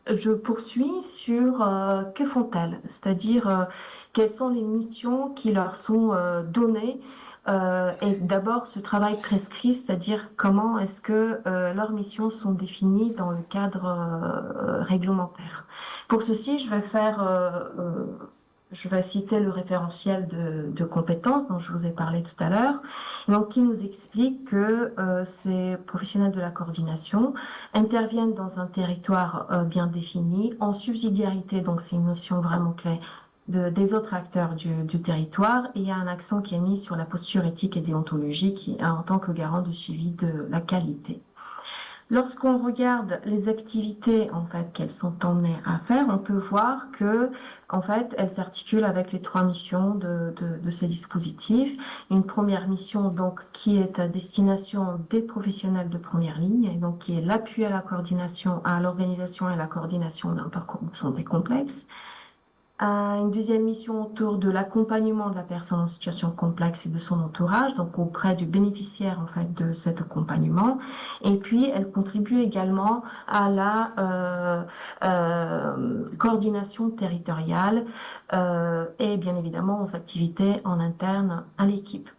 Je poursuis sur que font-elles, c'est-à-dire quelles sont les missions qui leur sont données et d'abord ce travail prescrit, c'est-à-dire comment est-ce que leurs missions sont définies dans le cadre réglementaire. Pour ceci, je vais citer le référentiel de compétences dont je vous ai parlé tout à l'heure, donc qui nous explique que ces professionnels de la coordination interviennent dans un territoire bien défini, en subsidiarité, donc c'est une notion vraiment clé, des autres acteurs du territoire, et il y a un accent qui est mis sur la posture éthique et déontologique en tant que garant de suivi de la qualité. Lorsqu'on regarde les activités en fait qu'elles sont emmenées à faire, on peut voir que en fait elles s'articulent avec les 3 missions de ces dispositifs. Une première mission donc qui est à destination des professionnels de première ligne et donc qui est l'appui à la coordination, à l'organisation et à la coordination d'un parcours de santé complexe. Une deuxième mission autour de l'accompagnement de la personne en situation complexe et de son entourage, donc auprès du bénéficiaire en fait de cet accompagnement. Et puis, elle contribue également à la coordination territoriale et bien évidemment aux activités en interne à l'équipe.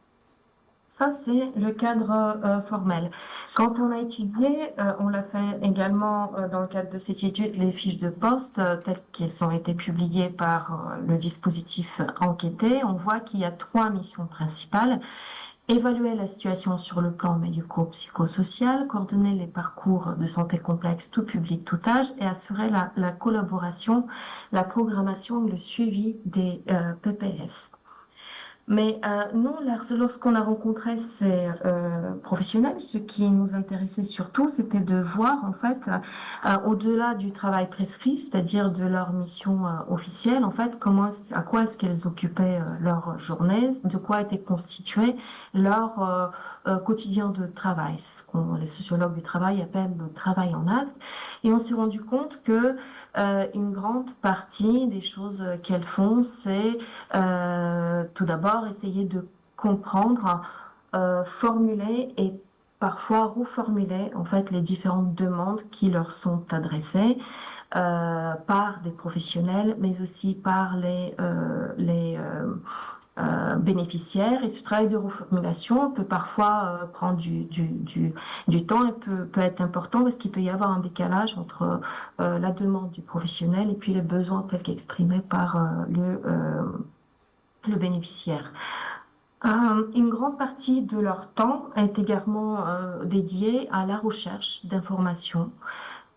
Ça, c'est le cadre formel. Quand on a étudié, on l'a fait également dans le cadre de cette étude, les fiches de poste telles qu'elles ont été publiées par le dispositif enquêté. On voit qu'il y a 3 missions principales. Évaluer la situation sur le plan médico-psychosocial, coordonner les parcours de santé complexe tout public, tout âge et assurer la collaboration, la programmation et le suivi des PPS. Mais nous, lorsqu'on a rencontré ces professionnels, ce qui nous intéressait surtout, c'était de voir en fait, au-delà du travail prescrit, c'est-à-dire de leur mission officielle, en fait, à quoi est-ce qu'elles occupaient leur journée, de quoi était constitué leur quotidien de travail. C'est ce que les sociologues du travail appellent le travail en acte. Et on s'est rendu compte que une grande partie des choses qu'elles font, c'est tout d'abord essayer de comprendre, formuler et parfois reformuler en fait les différentes demandes qui leur sont adressées par des professionnels, mais aussi par les bénéficiaires. Et ce travail de reformulation peut parfois prendre du temps et peut être important parce qu'il peut y avoir un décalage entre la demande du professionnel et puis les besoins tels qu'exprimés par le bénéficiaire. Une grande partie de leur temps est également dédiée à la recherche d'informations,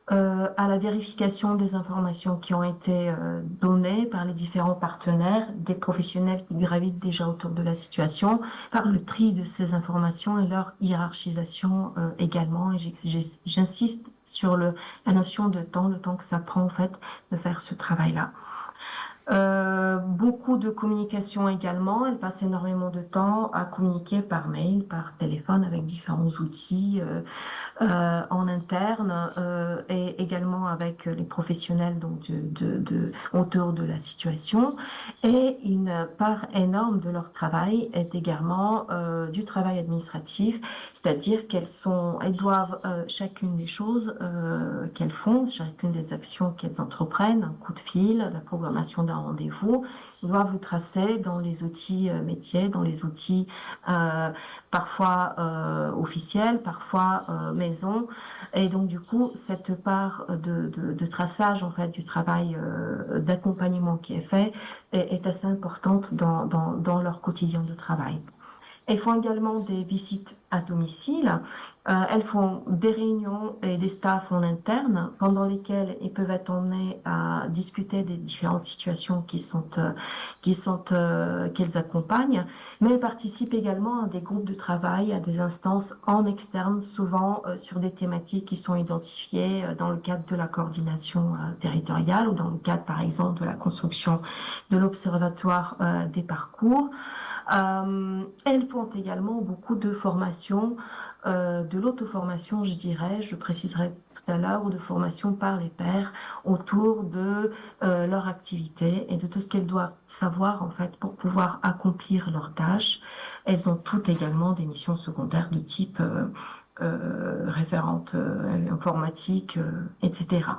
à la vérification des informations qui ont été données par les différents partenaires, des professionnels qui gravitent déjà autour de la situation, par le tri de ces informations et leur hiérarchisation également. Et j'insiste sur la notion de temps, le temps que ça prend en fait de faire ce travail-là. Beaucoup de communication également. Elle passe énormément de temps à communiquer par mail, par téléphone avec différents outils en interne et également avec les professionnels donc autour de la situation. Et une part énorme de leur travail est également du travail administratif, c'est-à-dire elles doivent chacune des choses qu'elles font, chacune des actions qu'elles entreprennent, un coup de fil, la programmation d'un rendez-vous, doit vous tracer dans les outils métiers, dans les outils parfois officiels, parfois maison. Et donc, du coup, cette part de traçage, en fait, du travail d'accompagnement qui est fait est assez importante dans leur quotidien de travail. Elles font également des visites à domicile. Elles font des réunions et des staffs en interne pendant lesquelles ils peuvent être emmenés à discuter des différentes situations qu'elles accompagnent. Mais elles participent également à des groupes de travail, à des instances en externe, souvent sur des thématiques qui sont identifiées dans le cadre de la coordination territoriale ou dans le cadre, par exemple, de la construction de l'Observatoire des parcours. Elles font également beaucoup de formations, de l'auto-formation, je dirais, je préciserai tout à l'heure, ou de formation par les pairs autour de leur activité et de tout ce qu'elles doivent savoir en fait pour pouvoir accomplir leurs tâches. Elles ont toutes également des missions secondaires de type référente informatique, etc.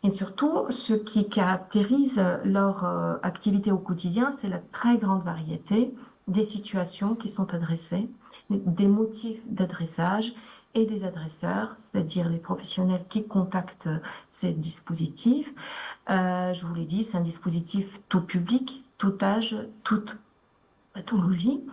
Et surtout, ce qui caractérise leur activité au quotidien, c'est la très grande variété des situations qui sont adressées, des motifs d'adressage et des adresseurs, c'est-à-dire les professionnels qui contactent ces dispositifs. Je vous l'ai dit, c'est un dispositif tout public, tout âge, toute pathologie.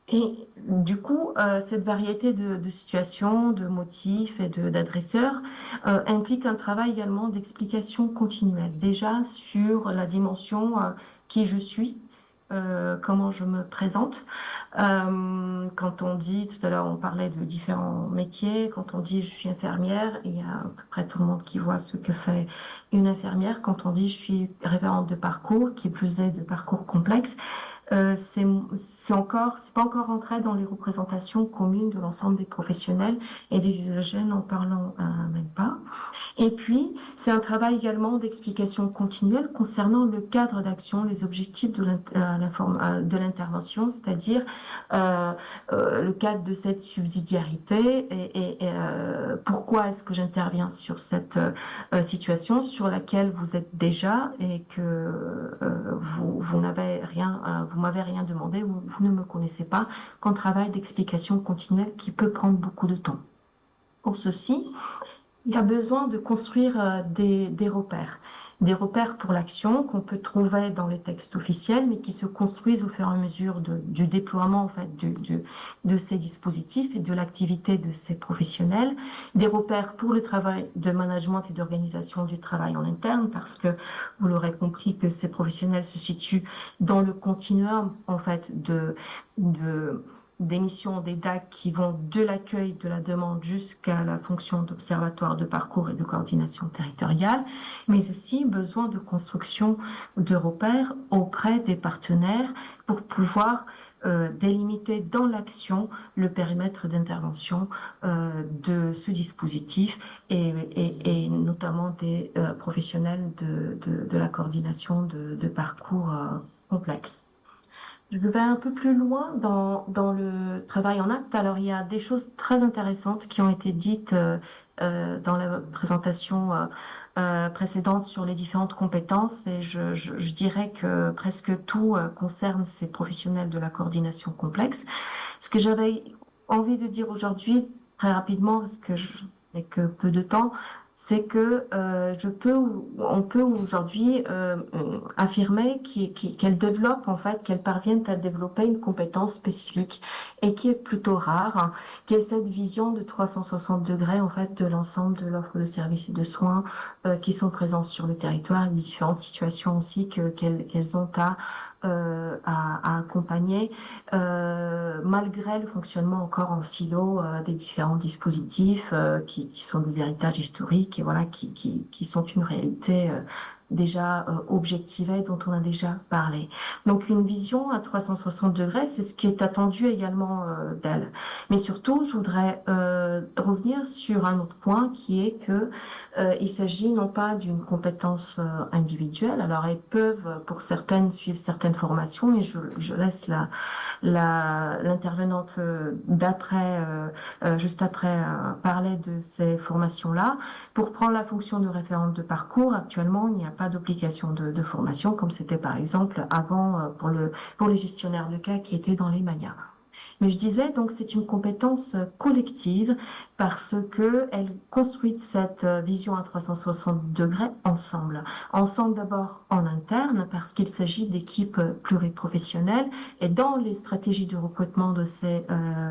Et du coup, cette variété de situations, de motifs et d'adresseurs implique un travail également d'explication continuelle. Déjà sur la dimension qui je suis, comment je me présente. Quand on dit, tout à l'heure on parlait de différents métiers, quand on dit je suis infirmière, il y a à peu près tout le monde qui voit ce que fait une infirmière. Quand on dit je suis référente de parcours, qui plus est de parcours complexe, c'est pas encore entré dans les représentations communes de l'ensemble des professionnels et des usagers, n'en parlons même pas. Et puis, c'est un travail également d'explication continuelle concernant le cadre d'action, les objectifs de l'intervention, c'est-à-dire le cadre de cette subsidiarité et pourquoi est-ce que j'interviens sur cette situation sur laquelle vous êtes déjà et que vous n'avez rien, vous m'avez rien demandé, vous ne me connaissez pas, qu'un travail d'explication continuelle qui peut prendre beaucoup de temps. Pour ceci, il y a besoin de construire des repères pour l'action qu'on peut trouver dans les textes officiels, mais qui se construisent au fur et à mesure du déploiement en fait de ces dispositifs et de l'activité de ces professionnels. Des repères pour le travail de management et d'organisation du travail en interne, parce que vous l'aurez compris que ces professionnels se situent dans le continuum en fait des missions, des DAC qui vont de l'accueil de la demande jusqu'à la fonction d'observatoire de parcours et de coordination territoriale, mais aussi besoin de construction de repères auprès des partenaires pour pouvoir délimiter dans l'action le périmètre d'intervention de ce dispositif et notamment des professionnels de la coordination de parcours complexes. Je vais un peu plus loin dans le travail en acte. Alors, il y a des choses très intéressantes qui ont été dites dans la présentation précédente sur les différentes compétences et je dirais que presque tout concerne ces professionnels de la coordination complexe. Ce que j'avais envie de dire aujourd'hui, très rapidement, parce que je n'ai que peu de temps, c'est que on peut aujourd'hui affirmer qu'elles développent en fait, qu'elles parviennent à développer une compétence spécifique et qui est plutôt rare, hein, qui est cette vision de 360 degrés en fait de l'ensemble de l'offre de services et de soins qui sont présents sur le territoire, et des différentes situations aussi qu'elles ont à accompagner malgré le fonctionnement encore en silo des différents dispositifs qui sont des héritages historiques et voilà qui sont une réalité déjà objectivée dont on a déjà parlé. Donc une vision à 360 degrés, c'est ce qui est attendu également d'elle. Mais surtout, je voudrais revenir sur un autre point qui est que il s'agit non pas d'une compétence individuelle. Alors elles peuvent pour certaines suivre certaines formations, mais je laisse l'intervenante d'après juste après parler de ces formations-là. Pour prendre la fonction de référente de parcours, actuellement, il n'y a pas d'obligation de formation, comme c'était par exemple avant pour les gestionnaires de cas qui étaient dans les MAGA. Mais je disais, donc, c'est une compétence collective parce que elle construit cette vision à 360 degrés ensemble. Ensemble d'abord en interne parce qu'il s'agit d'équipes pluriprofessionnelles et dans les stratégies de recrutement de ces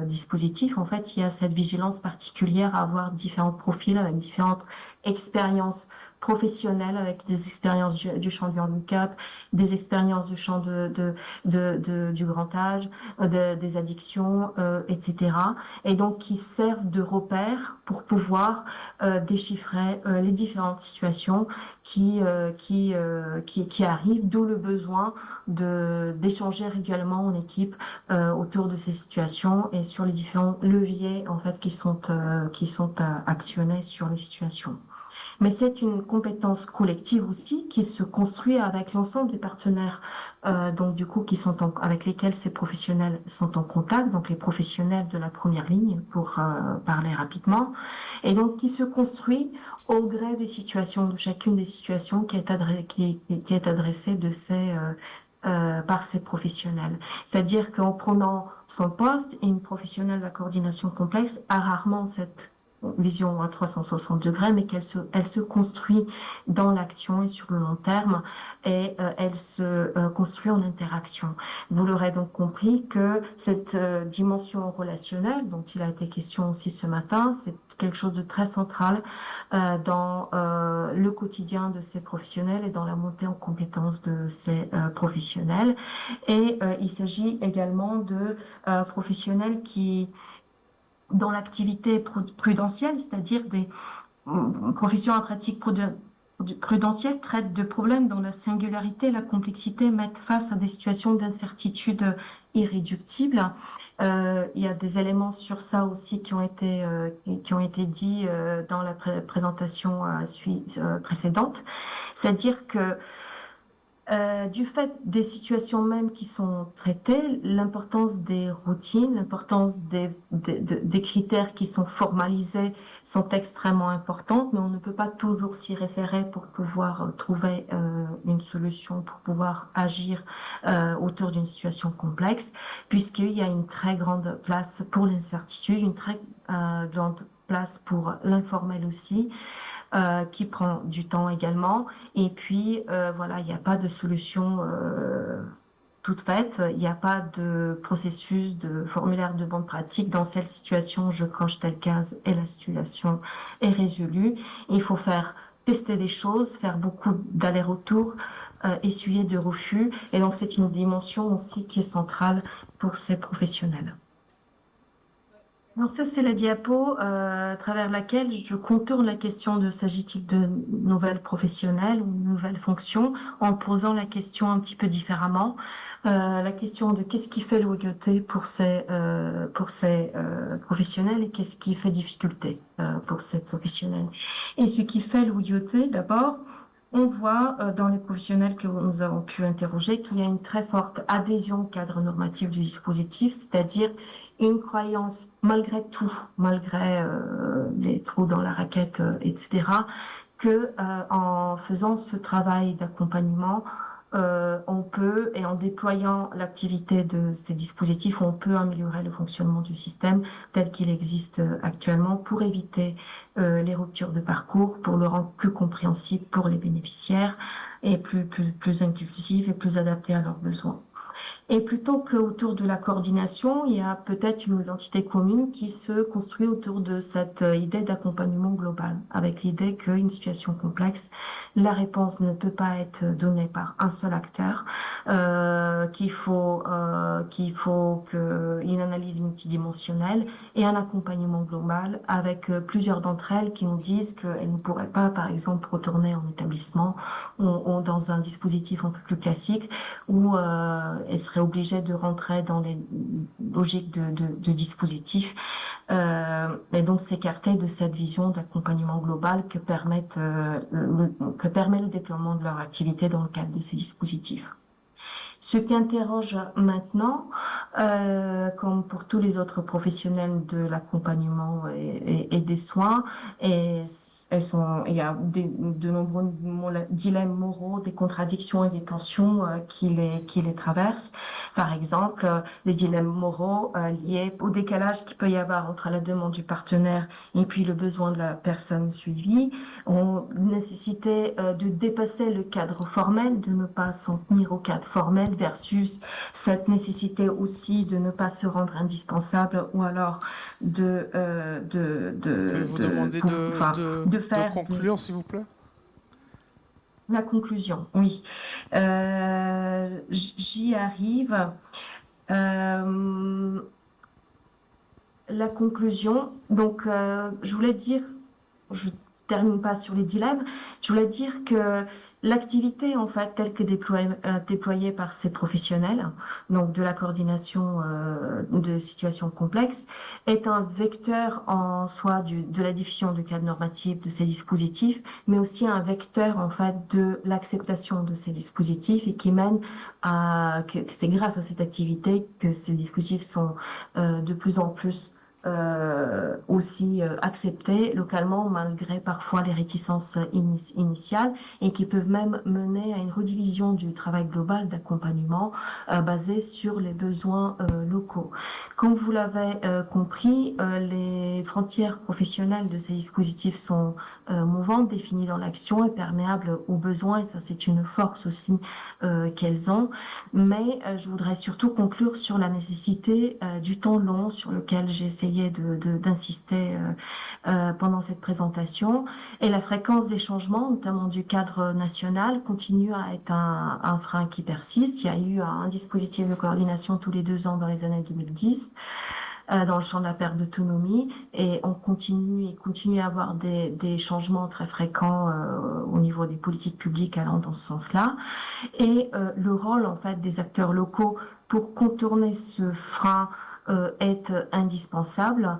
dispositifs, en fait, il y a cette vigilance particulière à avoir différents profils avec différentes expériences professionnelles, avec des expériences du champ du handicap, des expériences du champ du grand âge, des addictions, etc. Et donc qui servent de repères pour pouvoir déchiffrer les différentes situations qui arrivent, d'où le besoin d'échanger régulièrement en équipe autour de ces situations et sur les différents leviers en fait qui sont actionnés sur les situations. Mais c'est une compétence collective aussi qui se construit avec l'ensemble des partenaires, donc du coup avec lesquels ces professionnels sont en contact, donc les professionnels de la première ligne pour parler rapidement, et donc qui se construit au gré des situations, de chacune des situations qui est adressée par ces professionnels. C'est-à-dire qu'en prenant son poste, une professionnelle de la coordination complexe a rarement cette vision à 360 degrés, mais elle se construit dans l'action et sur le long terme, et elle se construit en interaction. Vous l'aurez donc compris que cette dimension relationnelle, dont il a été question aussi ce matin, c'est quelque chose de très central dans le quotidien de ces professionnels et dans la montée en compétences de ces professionnels. Et il s'agit également de professionnels qui dans l'activité prudentielle, c'est-à-dire des professions à pratique prudentielle, traitent de problèmes dont la singularité et la complexité mettent face à des situations d'incertitude irréductibles. Il y a des éléments sur ça aussi qui ont été dits dans la présentation précédente. C'est-à-dire que du fait des situations même qui sont traitées, l'importance des routines, l'importance des critères qui sont formalisés sont extrêmement importantes, mais on ne peut pas toujours s'y référer pour pouvoir trouver une solution, pour pouvoir agir autour d'une situation complexe, puisqu'il y a une très grande place pour l'incertitude, une très grande place pour l'informel aussi, qui prend du temps également. Et puis, voilà, il n'y a pas de solution toute faite. Il n'y a pas de processus, de formulaire de bonne pratique. Dans cette situation, je coche telle case et la situation est résolue. Il faut tester des choses, faire beaucoup d'allers-retours, essuyer de refus. Et donc, c'est une dimension aussi qui est centrale pour ces professionnels. Alors ça, c'est la diapo à travers laquelle je contourne la question de s'agit-il de nouvelles professionnelles ou nouvelles fonctions, en posant la question un petit peu différemment. La question de qu'est-ce qui fait loyauté pour ces professionnels et qu'est-ce qui fait difficulté pour ces professionnels. Et ce qui fait loyauté, d'abord, on voit dans les professionnels que nous avons pu interroger qu'il y a une très forte adhésion au cadre normatif du dispositif, c'est-à-dire une croyance malgré tout, malgré les trous dans la raquette, etc., que en faisant ce travail d'accompagnement, on peut, et en déployant l'activité de ces dispositifs, on peut améliorer le fonctionnement du système tel qu'il existe actuellement pour éviter les ruptures de parcours, pour le rendre plus compréhensible pour les bénéficiaires et plus inclusif et plus adapté à leurs besoins. Et plutôt qu'autour de la coordination, il y a peut-être une entité commune qui se construit autour de cette idée d'accompagnement global, avec l'idée qu'une situation complexe, la réponse ne peut pas être donnée par un seul acteur, qu'il faut une analyse multidimensionnelle et un accompagnement global avec plusieurs d'entre elles qui nous disent qu'elles ne pourraient pas, par exemple, retourner en établissement ou dans un dispositif un peu plus classique où elles seraient obligées de rentrer dans les logiques de dispositifs et donc s'écarter de cette vision d'accompagnement global que permet le déploiement de leur activité dans le cadre de ces dispositifs. Ce qui interroge maintenant, comme pour tous les autres professionnels de l'accompagnement et des soins, et il y a de nombreux dilemmes moraux, des contradictions et des tensions qui les traversent. Par exemple, les dilemmes moraux liés au décalage qu'il peut y avoir entre la demande du partenaire et puis le besoin de la personne suivie, ont nécessité de dépasser le cadre formel, de ne pas s'en tenir au cadre formel versus cette nécessité aussi de ne pas se rendre indispensable ou alors de Je vais vous demander de faire conclure, s'il vous plaît. La conclusion, oui. J'y arrive. La conclusion, donc je voulais dire, je termine pas sur les dilemmes, je voulais dire que l'activité en fait telle que déployée par ces professionnels, donc de la coordination de situations complexes, est un vecteur en soi de la diffusion du cadre normatif de ces dispositifs, mais aussi un vecteur en fait de l'acceptation de ces dispositifs et qui mène que c'est grâce à cette activité que ces dispositifs sont de plus en plus aussi acceptés localement malgré parfois les réticences initiales et qui peuvent même mener à une redivision du travail global d'accompagnement basé sur les besoins locaux. Comme vous l'avez compris, les frontières professionnelles de ces dispositifs sont mouvantes, définies dans l'action et perméables aux besoins et ça c'est une force aussi qu'elles ont. Mais je voudrais surtout conclure sur la nécessité du temps long sur lequel j'ai essayé d'insister pendant cette présentation. Et la fréquence des changements, notamment du cadre national, continue à être un frein qui persiste. Il y a eu un dispositif de coordination tous les 2 ans dans les années 2010. Dans le champ de la perte d'autonomie et on continue à avoir des changements très fréquents au niveau des politiques publiques allant dans ce sens-là et le rôle en fait des acteurs locaux pour contourner ce frein est indispensable,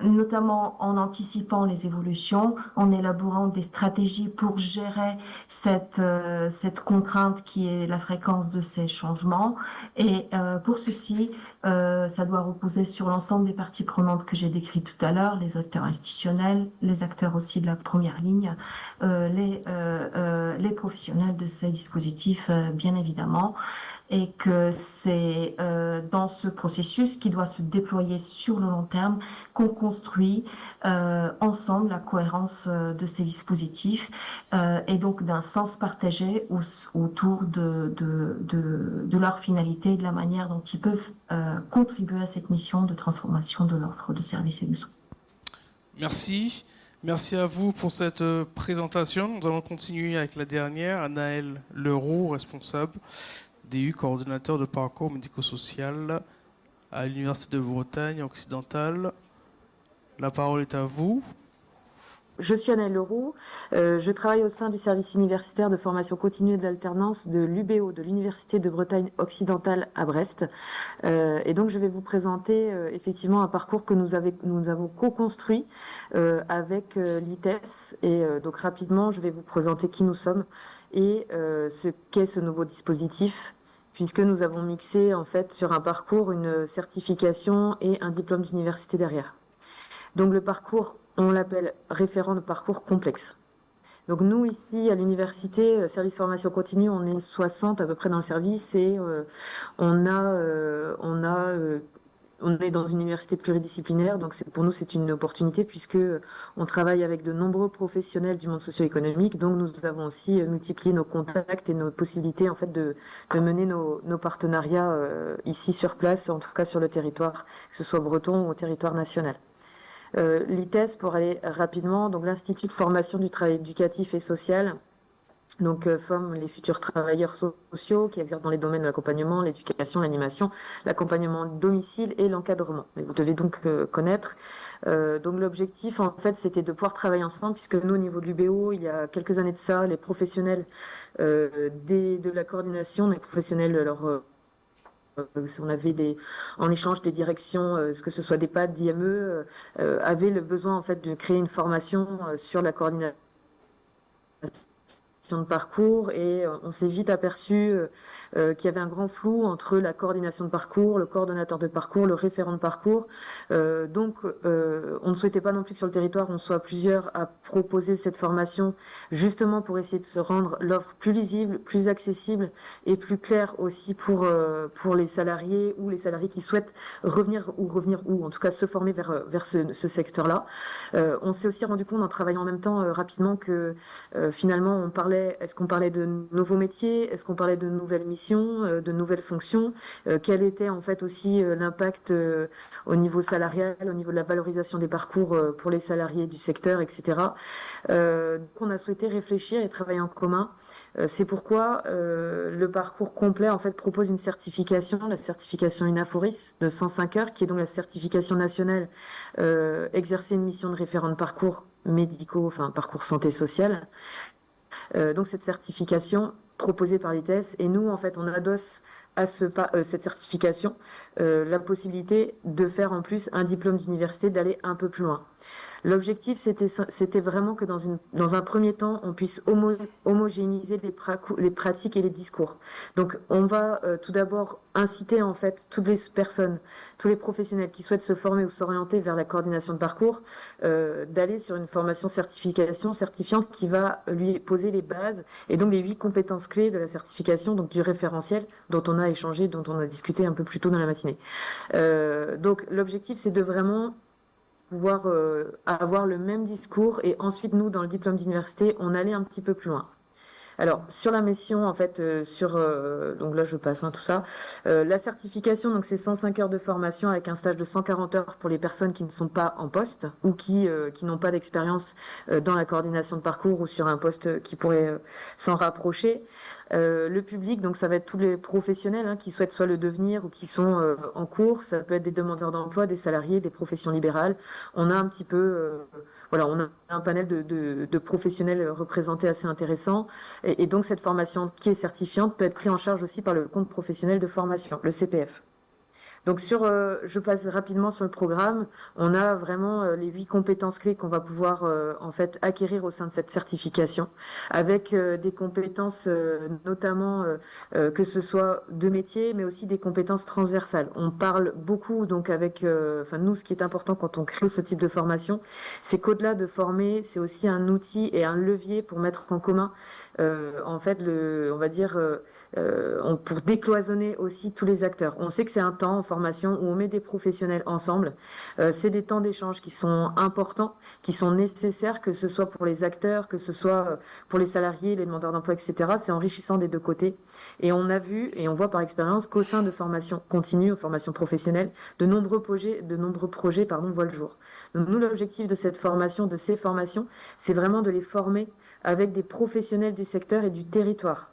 notamment en anticipant les évolutions, en élaborant des stratégies pour gérer cette contrainte qui est la fréquence de ces changements. Et pour ceci, ça doit reposer sur l'ensemble des parties prenantes que j'ai décrites tout à l'heure, les acteurs institutionnels, les acteurs aussi de la première ligne, les professionnels de ces dispositifs, bien évidemment. Et que c'est dans ce processus qui doit se déployer sur le long terme qu'on construit ensemble la cohérence de ces dispositifs et donc d'un sens partagé autour de leur finalité et de la manière dont ils peuvent contribuer à cette mission de transformation de l'offre de services et de soins. Merci. Merci à vous pour cette présentation. Nous allons continuer avec la dernière. Anaëlle Leroux, responsable DU, coordonnateur de parcours médico-social à l'Université de Bretagne occidentale. La parole est à vous. Je suis Anaëlle Leroux, je travaille au sein du service universitaire de formation continue et d'alternance de l'UBO, de l'Université de Bretagne occidentale à Brest. Et donc je vais vous présenter effectivement un parcours que nous avons co-construit avec l'ITES. Et donc rapidement, je vais vous présenter qui nous sommes et ce qu'est ce nouveau dispositif, puisque nous avons mixé en fait sur un parcours une certification et un diplôme d'université derrière. Donc le parcours, on l'appelle référent de parcours complexe. Donc nous ici à l'université, service formation continue, on est 60 à peu près dans le service et on est dans une université pluridisciplinaire, donc pour nous c'est une opportunité puisque on travaille avec de nombreux professionnels du monde socio-économique, donc nous avons aussi multiplié nos contacts et nos possibilités en fait de mener nos partenariats ici sur place, en tout cas sur le territoire, que ce soit breton ou au territoire national. L'ITES, pour aller rapidement, donc l'Institut de formation du travail éducatif et social, donc forme les futurs travailleurs sociaux qui exercent dans les domaines de l'accompagnement, l'éducation, l'animation, l'accompagnement domicile et l'encadrement. Mais vous devez donc connaître. Donc l'objectif, en fait, c'était de pouvoir travailler ensemble, puisque nous, au niveau de l'UBO, il y a quelques années de ça, les professionnels de la coordination, les professionnels de leur on avait en échange des directions, que ce soit des PAD, d'IME, avaient le besoin en fait de créer une formation sur la coordination de parcours et on s'est vite aperçu qu'il y avait un grand flou entre la coordination de parcours, le coordonnateur de parcours, le référent de parcours. Donc, on ne souhaitait pas non plus que sur le territoire, on soit plusieurs à proposer cette formation, justement pour essayer de se rendre l'offre plus lisible, plus accessible et plus claire aussi pour les salariés ou les salariés qui souhaitent revenir ou en tout cas se former vers ce secteur-là. On s'est aussi rendu compte en travaillant en même temps rapidement que finalement est-ce qu'on parlait de nouveaux métiers, est-ce qu'on parlait de nouvelles missions, de nouvelles fonctions, quel était en fait aussi l'impact au niveau salarial, au niveau de la valorisation des parcours pour les salariés du secteur, etc. Donc on a souhaité réfléchir et travailler en commun. C'est pourquoi le parcours complet en fait propose une certification, la certification UNAFORIS de 105 heures, qui est donc la certification nationale exercer une mission de référent de parcours médicaux, enfin parcours santé sociale. Donc cette certification proposée par l'ITS, et nous en fait on adosse à cette certification la possibilité de faire en plus un diplôme d'université, d'aller un peu plus loin. L'objectif, c'était vraiment que dans un premier temps, on puisse homogénéiser les pratiques et les discours. Donc, on va tout d'abord inciter en fait toutes les personnes, tous les professionnels qui souhaitent se former ou s'orienter vers la coordination de parcours, d'aller sur une formation certifiante qui va lui poser les bases et donc les 8 compétences clés de la certification, donc du référentiel dont on a échangé, dont on a discuté un peu plus tôt dans la matinée. Donc, l'objectif, c'est de vraiment pouvoir avoir le même discours et ensuite nous dans le diplôme d'université on allait un petit peu plus loin. Alors sur la mission en fait donc là je passe tout ça, la certification donc c'est 105 heures de formation avec un stage de 140 heures pour les personnes qui ne sont pas en poste ou qui n'ont pas d'expérience dans la coordination de parcours ou sur un poste qui pourrait s'en rapprocher. Le public, donc ça va être tous les professionnels qui souhaitent soit le devenir ou qui sont en cours. Ça peut être des demandeurs d'emploi, des salariés, des professions libérales. On a un petit peu, on a un panel de professionnels représentés assez intéressant. Et donc cette formation qui est certifiante peut être prise en charge aussi par le compte professionnel de formation, le CPF. Donc je passe rapidement sur le programme. On a vraiment les 8 compétences clés qu'on va pouvoir en fait acquérir au sein de cette certification, avec des compétences notamment que ce soit de métier, mais aussi des compétences transversales. On parle beaucoup donc avec, nous, ce qui est important quand on crée ce type de formation, c'est qu'au-delà de former, c'est aussi un outil et un levier pour mettre en commun en fait on va dire pour décloisonner aussi tous les acteurs. On sait que c'est un temps en formation où on met des professionnels ensemble. C'est des temps d'échange qui sont importants, qui sont nécessaires, que ce soit pour les acteurs, que ce soit pour les salariés, les demandeurs d'emploi, etc. C'est enrichissant des deux côtés. Et on a vu et on voit par expérience qu'au sein de formation continue, formation professionnelle, de nombreux projets voient le jour. Donc nous, l'objectif de cette formation, de ces formations, c'est vraiment de les former avec des professionnels du secteur et du territoire.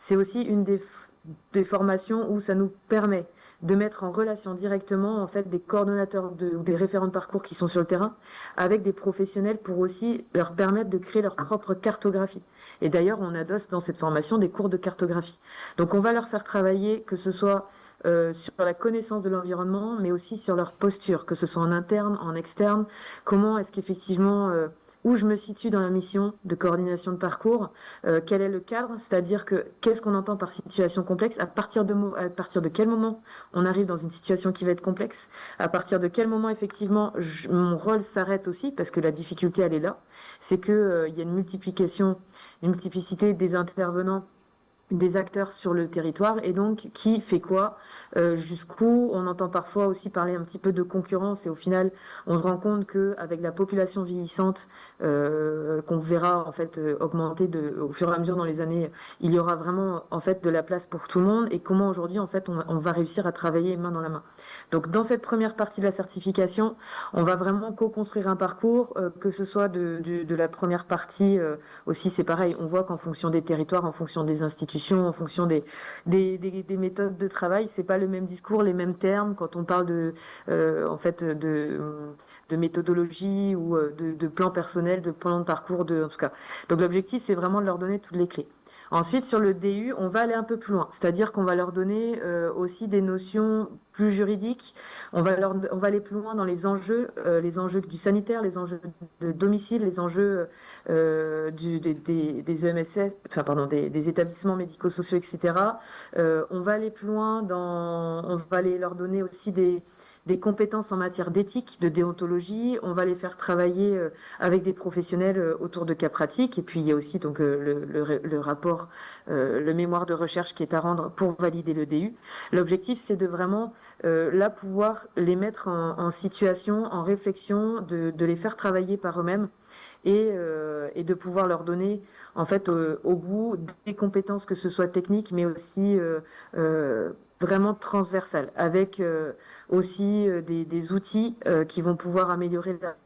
C'est aussi une des formations où ça nous permet de mettre en relation directement en fait des coordonnateurs ou des référents de parcours qui sont sur le terrain avec des professionnels pour aussi leur permettre de créer leur propre cartographie. Et d'ailleurs, on adosse dans cette formation des cours de cartographie. Donc on va leur faire travailler, que ce soit sur la connaissance de l'environnement, mais aussi sur leur posture, que ce soit en interne, en externe. Comment est-ce qu'effectivement où je me situe dans la mission de coordination de parcours, quel est le cadre, c'est-à-dire que qu'est-ce qu'on entend par situation complexe, à partir de quel moment on arrive dans une situation qui va être complexe, à partir de quel moment effectivement mon rôle s'arrête aussi, parce que la difficulté elle est là, c'est que il y a une multiplicité des intervenants, des acteurs sur le territoire, et donc qui fait quoi, jusqu'où. On entend parfois aussi parler un petit peu de concurrence, et au final on se rend compte qu'avec la population vieillissante qu'on verra en fait augmenter au fur et à mesure dans les années, il y aura vraiment en fait de la place pour tout le monde, et comment aujourd'hui en fait on va réussir à travailler main dans la main. Donc dans cette première partie de la certification, on va vraiment co-construire un parcours, que ce soit de la première partie aussi, c'est pareil, on voit qu'en fonction des territoires, en fonction des institutions, en fonction des méthodes de travail, c'est pas le même discours, les mêmes termes quand on parle de méthodologie ou de plan personnel, de plan de parcours, en tout cas. Donc l'objectif, c'est vraiment de leur donner toutes les clés. Ensuite, sur le DU, on va aller un peu plus loin, c'est-à-dire qu'on va leur donner aussi des notions plus juridiques. On va aller plus loin dans les enjeux du sanitaire, les enjeux de domicile, les enjeux des EMSS, enfin pardon, des établissements médico-sociaux, etc. On va aller plus loin on va aller leur donner aussi des compétences en matière d'éthique, de déontologie. On va les faire travailler avec des professionnels autour de cas pratiques. Et puis il y a aussi donc le rapport, le mémoire de recherche qui est à rendre pour valider le DU. L'objectif, c'est de vraiment là pouvoir les mettre en situation, en réflexion, de les faire travailler par eux-mêmes et de pouvoir leur donner en fait au bout des compétences, que ce soit techniques, mais aussi vraiment transversales, avec aussi des outils qui vont pouvoir améliorer la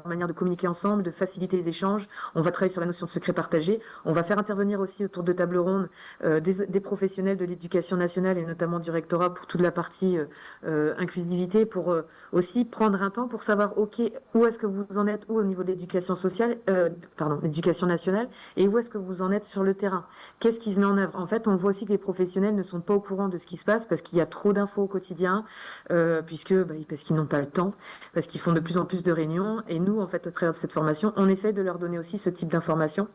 manière de communiquer ensemble, de faciliter les échanges. On va travailler sur la notion de secret partagé. On va faire intervenir aussi autour de tables rondes des professionnels de l'éducation nationale et notamment du rectorat pour toute la partie inclusivité, pour aussi prendre un temps pour savoir où est-ce que vous en êtes, où au niveau de l'éducation sociale, l'éducation nationale, et où est-ce que vous en êtes sur le terrain. Qu'est-ce qui se met en œuvre? En fait, on voit aussi que les professionnels ne sont pas au courant de ce qui se passe parce qu'il y a trop d'infos au quotidien, parce qu'ils n'ont pas le temps, parce qu'ils font de plus en plus de réunions. Et nous, en fait, au travers de cette formation, on essaie de leur donner aussi ce type d'informations.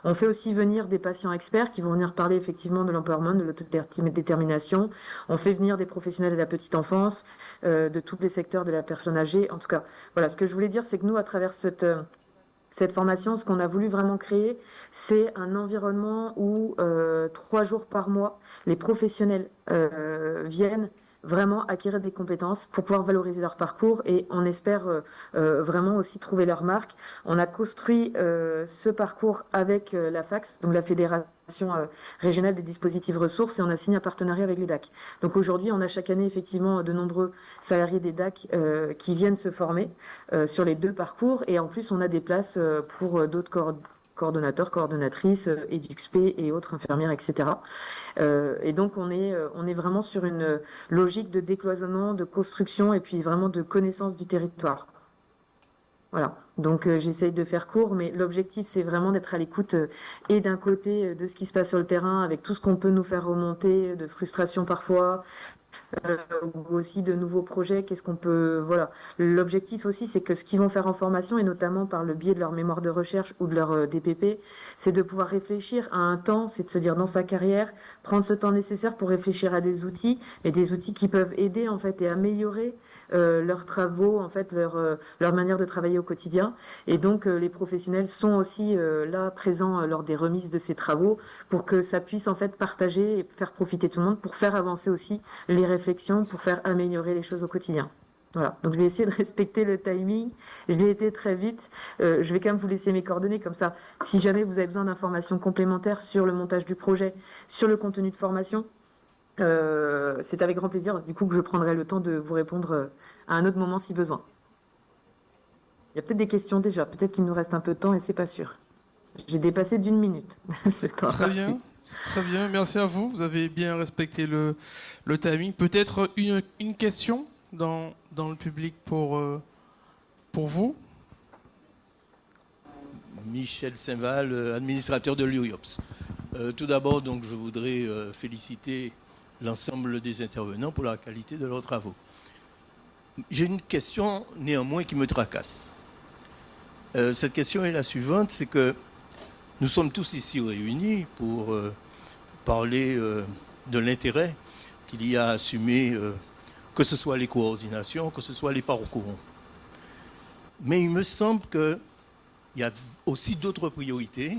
On fait aussi venir des patients experts qui vont venir parler effectivement de l'empowerment, de l'autodétermination. On fait venir des professionnels de la petite enfance, de tous les secteurs de la personne âgée. En tout cas, voilà, ce que je voulais dire, c'est que nous, à travers cette formation, ce qu'on a voulu vraiment créer, c'est un environnement où 3 jours par mois, les professionnels viennent vraiment acquérir des compétences pour pouvoir valoriser leur parcours, et on espère vraiment aussi trouver leur marque. On a construit ce parcours avec la FACS, donc la Fédération régionale des dispositifs ressources, et on a signé un partenariat avec les DAC. Donc aujourd'hui, on a chaque année effectivement de nombreux salariés des DAC qui viennent se former sur les 2 parcours, et en plus on a des places pour d'autres coordonnateurs, coordonnatrices, EduxP et autres infirmières, etc. Et donc on est vraiment sur une logique de décloisonnement, de construction et puis vraiment de connaissance du territoire. Voilà, donc j'essaye de faire court, mais l'objectif c'est vraiment d'être à l'écoute et d'un côté de ce qui se passe sur le terrain, avec tout ce qu'on peut nous faire remonter, de frustration parfois, ou aussi de nouveaux projets, qu'est-ce qu'on peut... Voilà. L'objectif aussi, c'est que ce qu'ils vont faire en formation, et notamment par le biais de leur mémoire de recherche ou de leur DPP, c'est de pouvoir réfléchir à un temps, c'est de se dire dans sa carrière, prendre ce temps nécessaire pour réfléchir à des outils, et des outils qui peuvent aider en fait et améliorer leurs travaux, en fait, leur manière de travailler au quotidien. Et donc, les professionnels sont aussi là, présents lors des remises de ces travaux, pour que ça puisse en fait partager et faire profiter tout le monde, pour faire avancer aussi les réflexions, pour faire améliorer les choses au quotidien. Voilà, donc j'ai essayé de respecter le timing, j'ai été très vite, je vais quand même vous laisser mes coordonnées, comme ça, si jamais vous avez besoin d'informations complémentaires sur le montage du projet, sur le contenu de formation, c'est avec grand plaisir du coup que je prendrai le temps de vous répondre à un autre moment si besoin. Il y a peut-être des questions déjà, peut-être qu'il nous reste un peu de temps et c'est pas sûr. J'ai dépassé d'1 minute. Le temps très bien, c'est très bien, merci à vous, vous avez bien respecté le timing. Peut-être une question dans le public pour vous. Michel Saint-Val, administrateur de l'URIOPS. Tout d'abord, donc, je voudrais féliciter l'ensemble des intervenants pour la qualité de leurs travaux. J'ai une question néanmoins qui me tracasse. Cette question est la suivante, c'est que nous sommes tous ici réunis pour parler de l'intérêt qu'il y a à assumer, que ce soit les coordinations, que ce soit les parcours. Mais il me semble qu'il y a aussi d'autres priorités.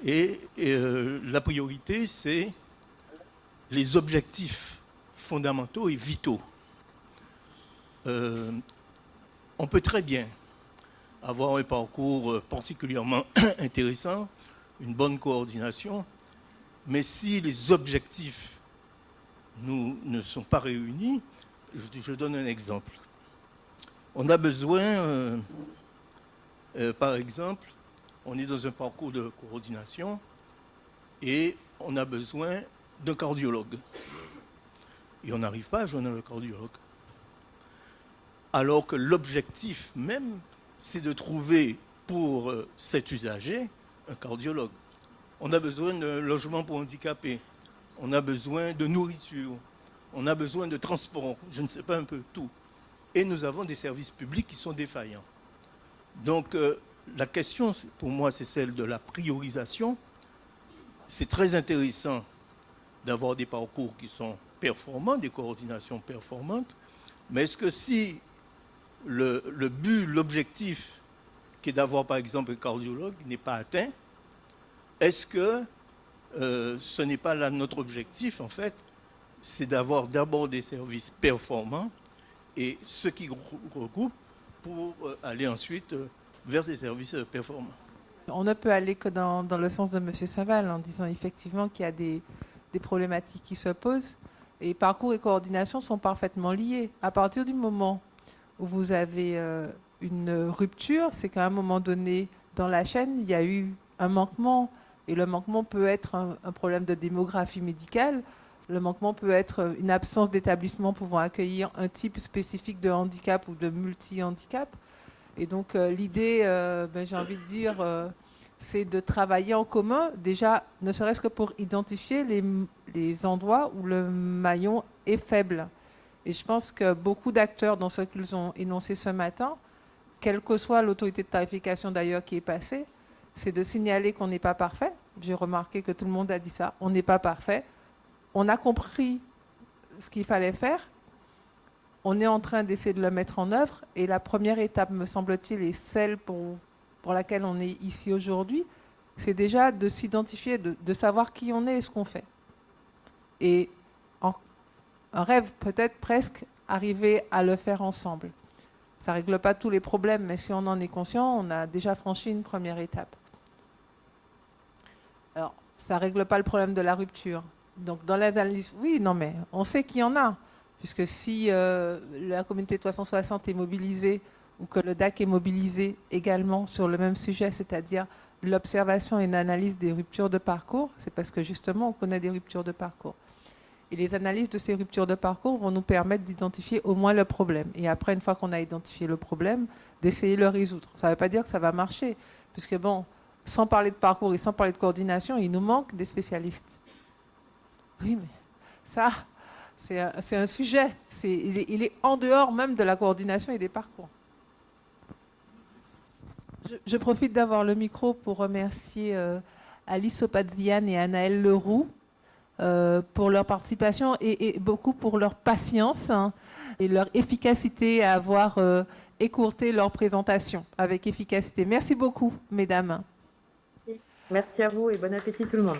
Et la priorité, c'est les objectifs fondamentaux et vitaux. On peut très bien avoir un parcours particulièrement intéressant, une bonne coordination, mais si les objectifs ne sont pas réunis, je donne un exemple. On a besoin, par exemple, on est dans un parcours de coordination et on a besoin d'un cardiologue. Et on n'arrive pas à joindre le cardiologue. Alors que l'objectif même, c'est de trouver pour cet usager un cardiologue. On a besoin de logement pour handicapés. On a besoin de nourriture. On a besoin de transport. Je ne sais pas un peu tout. Et nous avons des services publics qui sont défaillants. Donc, la question, pour moi, c'est celle de la priorisation. C'est très intéressant d'avoir des parcours qui sont performants, des coordinations performantes. Mais est-ce que si le but, l'objectif, qui est d'avoir, par exemple, un cardiologue, n'est pas atteint, est-ce que ce n'est pas là notre objectif, en fait, c'est d'avoir d'abord des services performants et ceux qui regroupent pour aller ensuite vers des services performants. On ne peut aller que dans le sens de M. Saval en disant effectivement qu'il y a des problématiques qui se posent et parcours et coordination sont parfaitement liés. À partir du moment où vous avez une rupture, c'est qu'à un moment donné dans la chaîne, il y a eu un manquement et le manquement peut être un problème de démographie médicale. Le manquement peut être une absence d'établissement pouvant accueillir un type spécifique de handicap ou de multi-handicap. Et donc l'idée, j'ai envie de dire, c'est de travailler en commun, déjà, ne serait-ce que pour identifier les endroits où le maillon est faible. Et je pense que beaucoup d'acteurs, dans ce qu'ils ont énoncé ce matin, quelle que soit l'autorité de tarification d'ailleurs qui est passée, c'est de signaler qu'on n'est pas parfait. J'ai remarqué que tout le monde a dit ça, on n'est pas parfait. On a compris ce qu'il fallait faire. On est en train d'essayer de le mettre en œuvre. Et la première étape, me semble-t-il, et celle pour laquelle on est ici aujourd'hui, c'est déjà de s'identifier, de savoir qui on est et ce qu'on fait. Et un rêve, peut-être presque, arriver à le faire ensemble. Ça ne règle pas tous les problèmes, mais si on en est conscient, on a déjà franchi une première étape. Alors, ça ne règle pas le problème de la rupture. Donc, dans les analyses, oui, non, mais on sait qu'il y en a. Puisque si la communauté 360 est mobilisée ou que le DAC est mobilisé également sur le même sujet, c'est-à-dire l'observation et l'analyse des ruptures de parcours, c'est parce que justement, on connaît des ruptures de parcours. Et les analyses de ces ruptures de parcours vont nous permettre d'identifier au moins le problème. Et après, une fois qu'on a identifié le problème, d'essayer de le résoudre. Ça ne veut pas dire que ça va marcher. Puisque bon, sans parler de parcours et sans parler de coordination, il nous manque des spécialistes. Oui, mais ça, c'est un sujet. Il est en dehors même de la coordination et des parcours. Je profite d'avoir le micro pour remercier Alice Opadzian et Anaëlle Leroux pour leur participation et beaucoup pour leur patience et leur efficacité à avoir écourté leur présentation avec efficacité. Merci beaucoup, mesdames. Merci à vous et bon appétit tout le monde.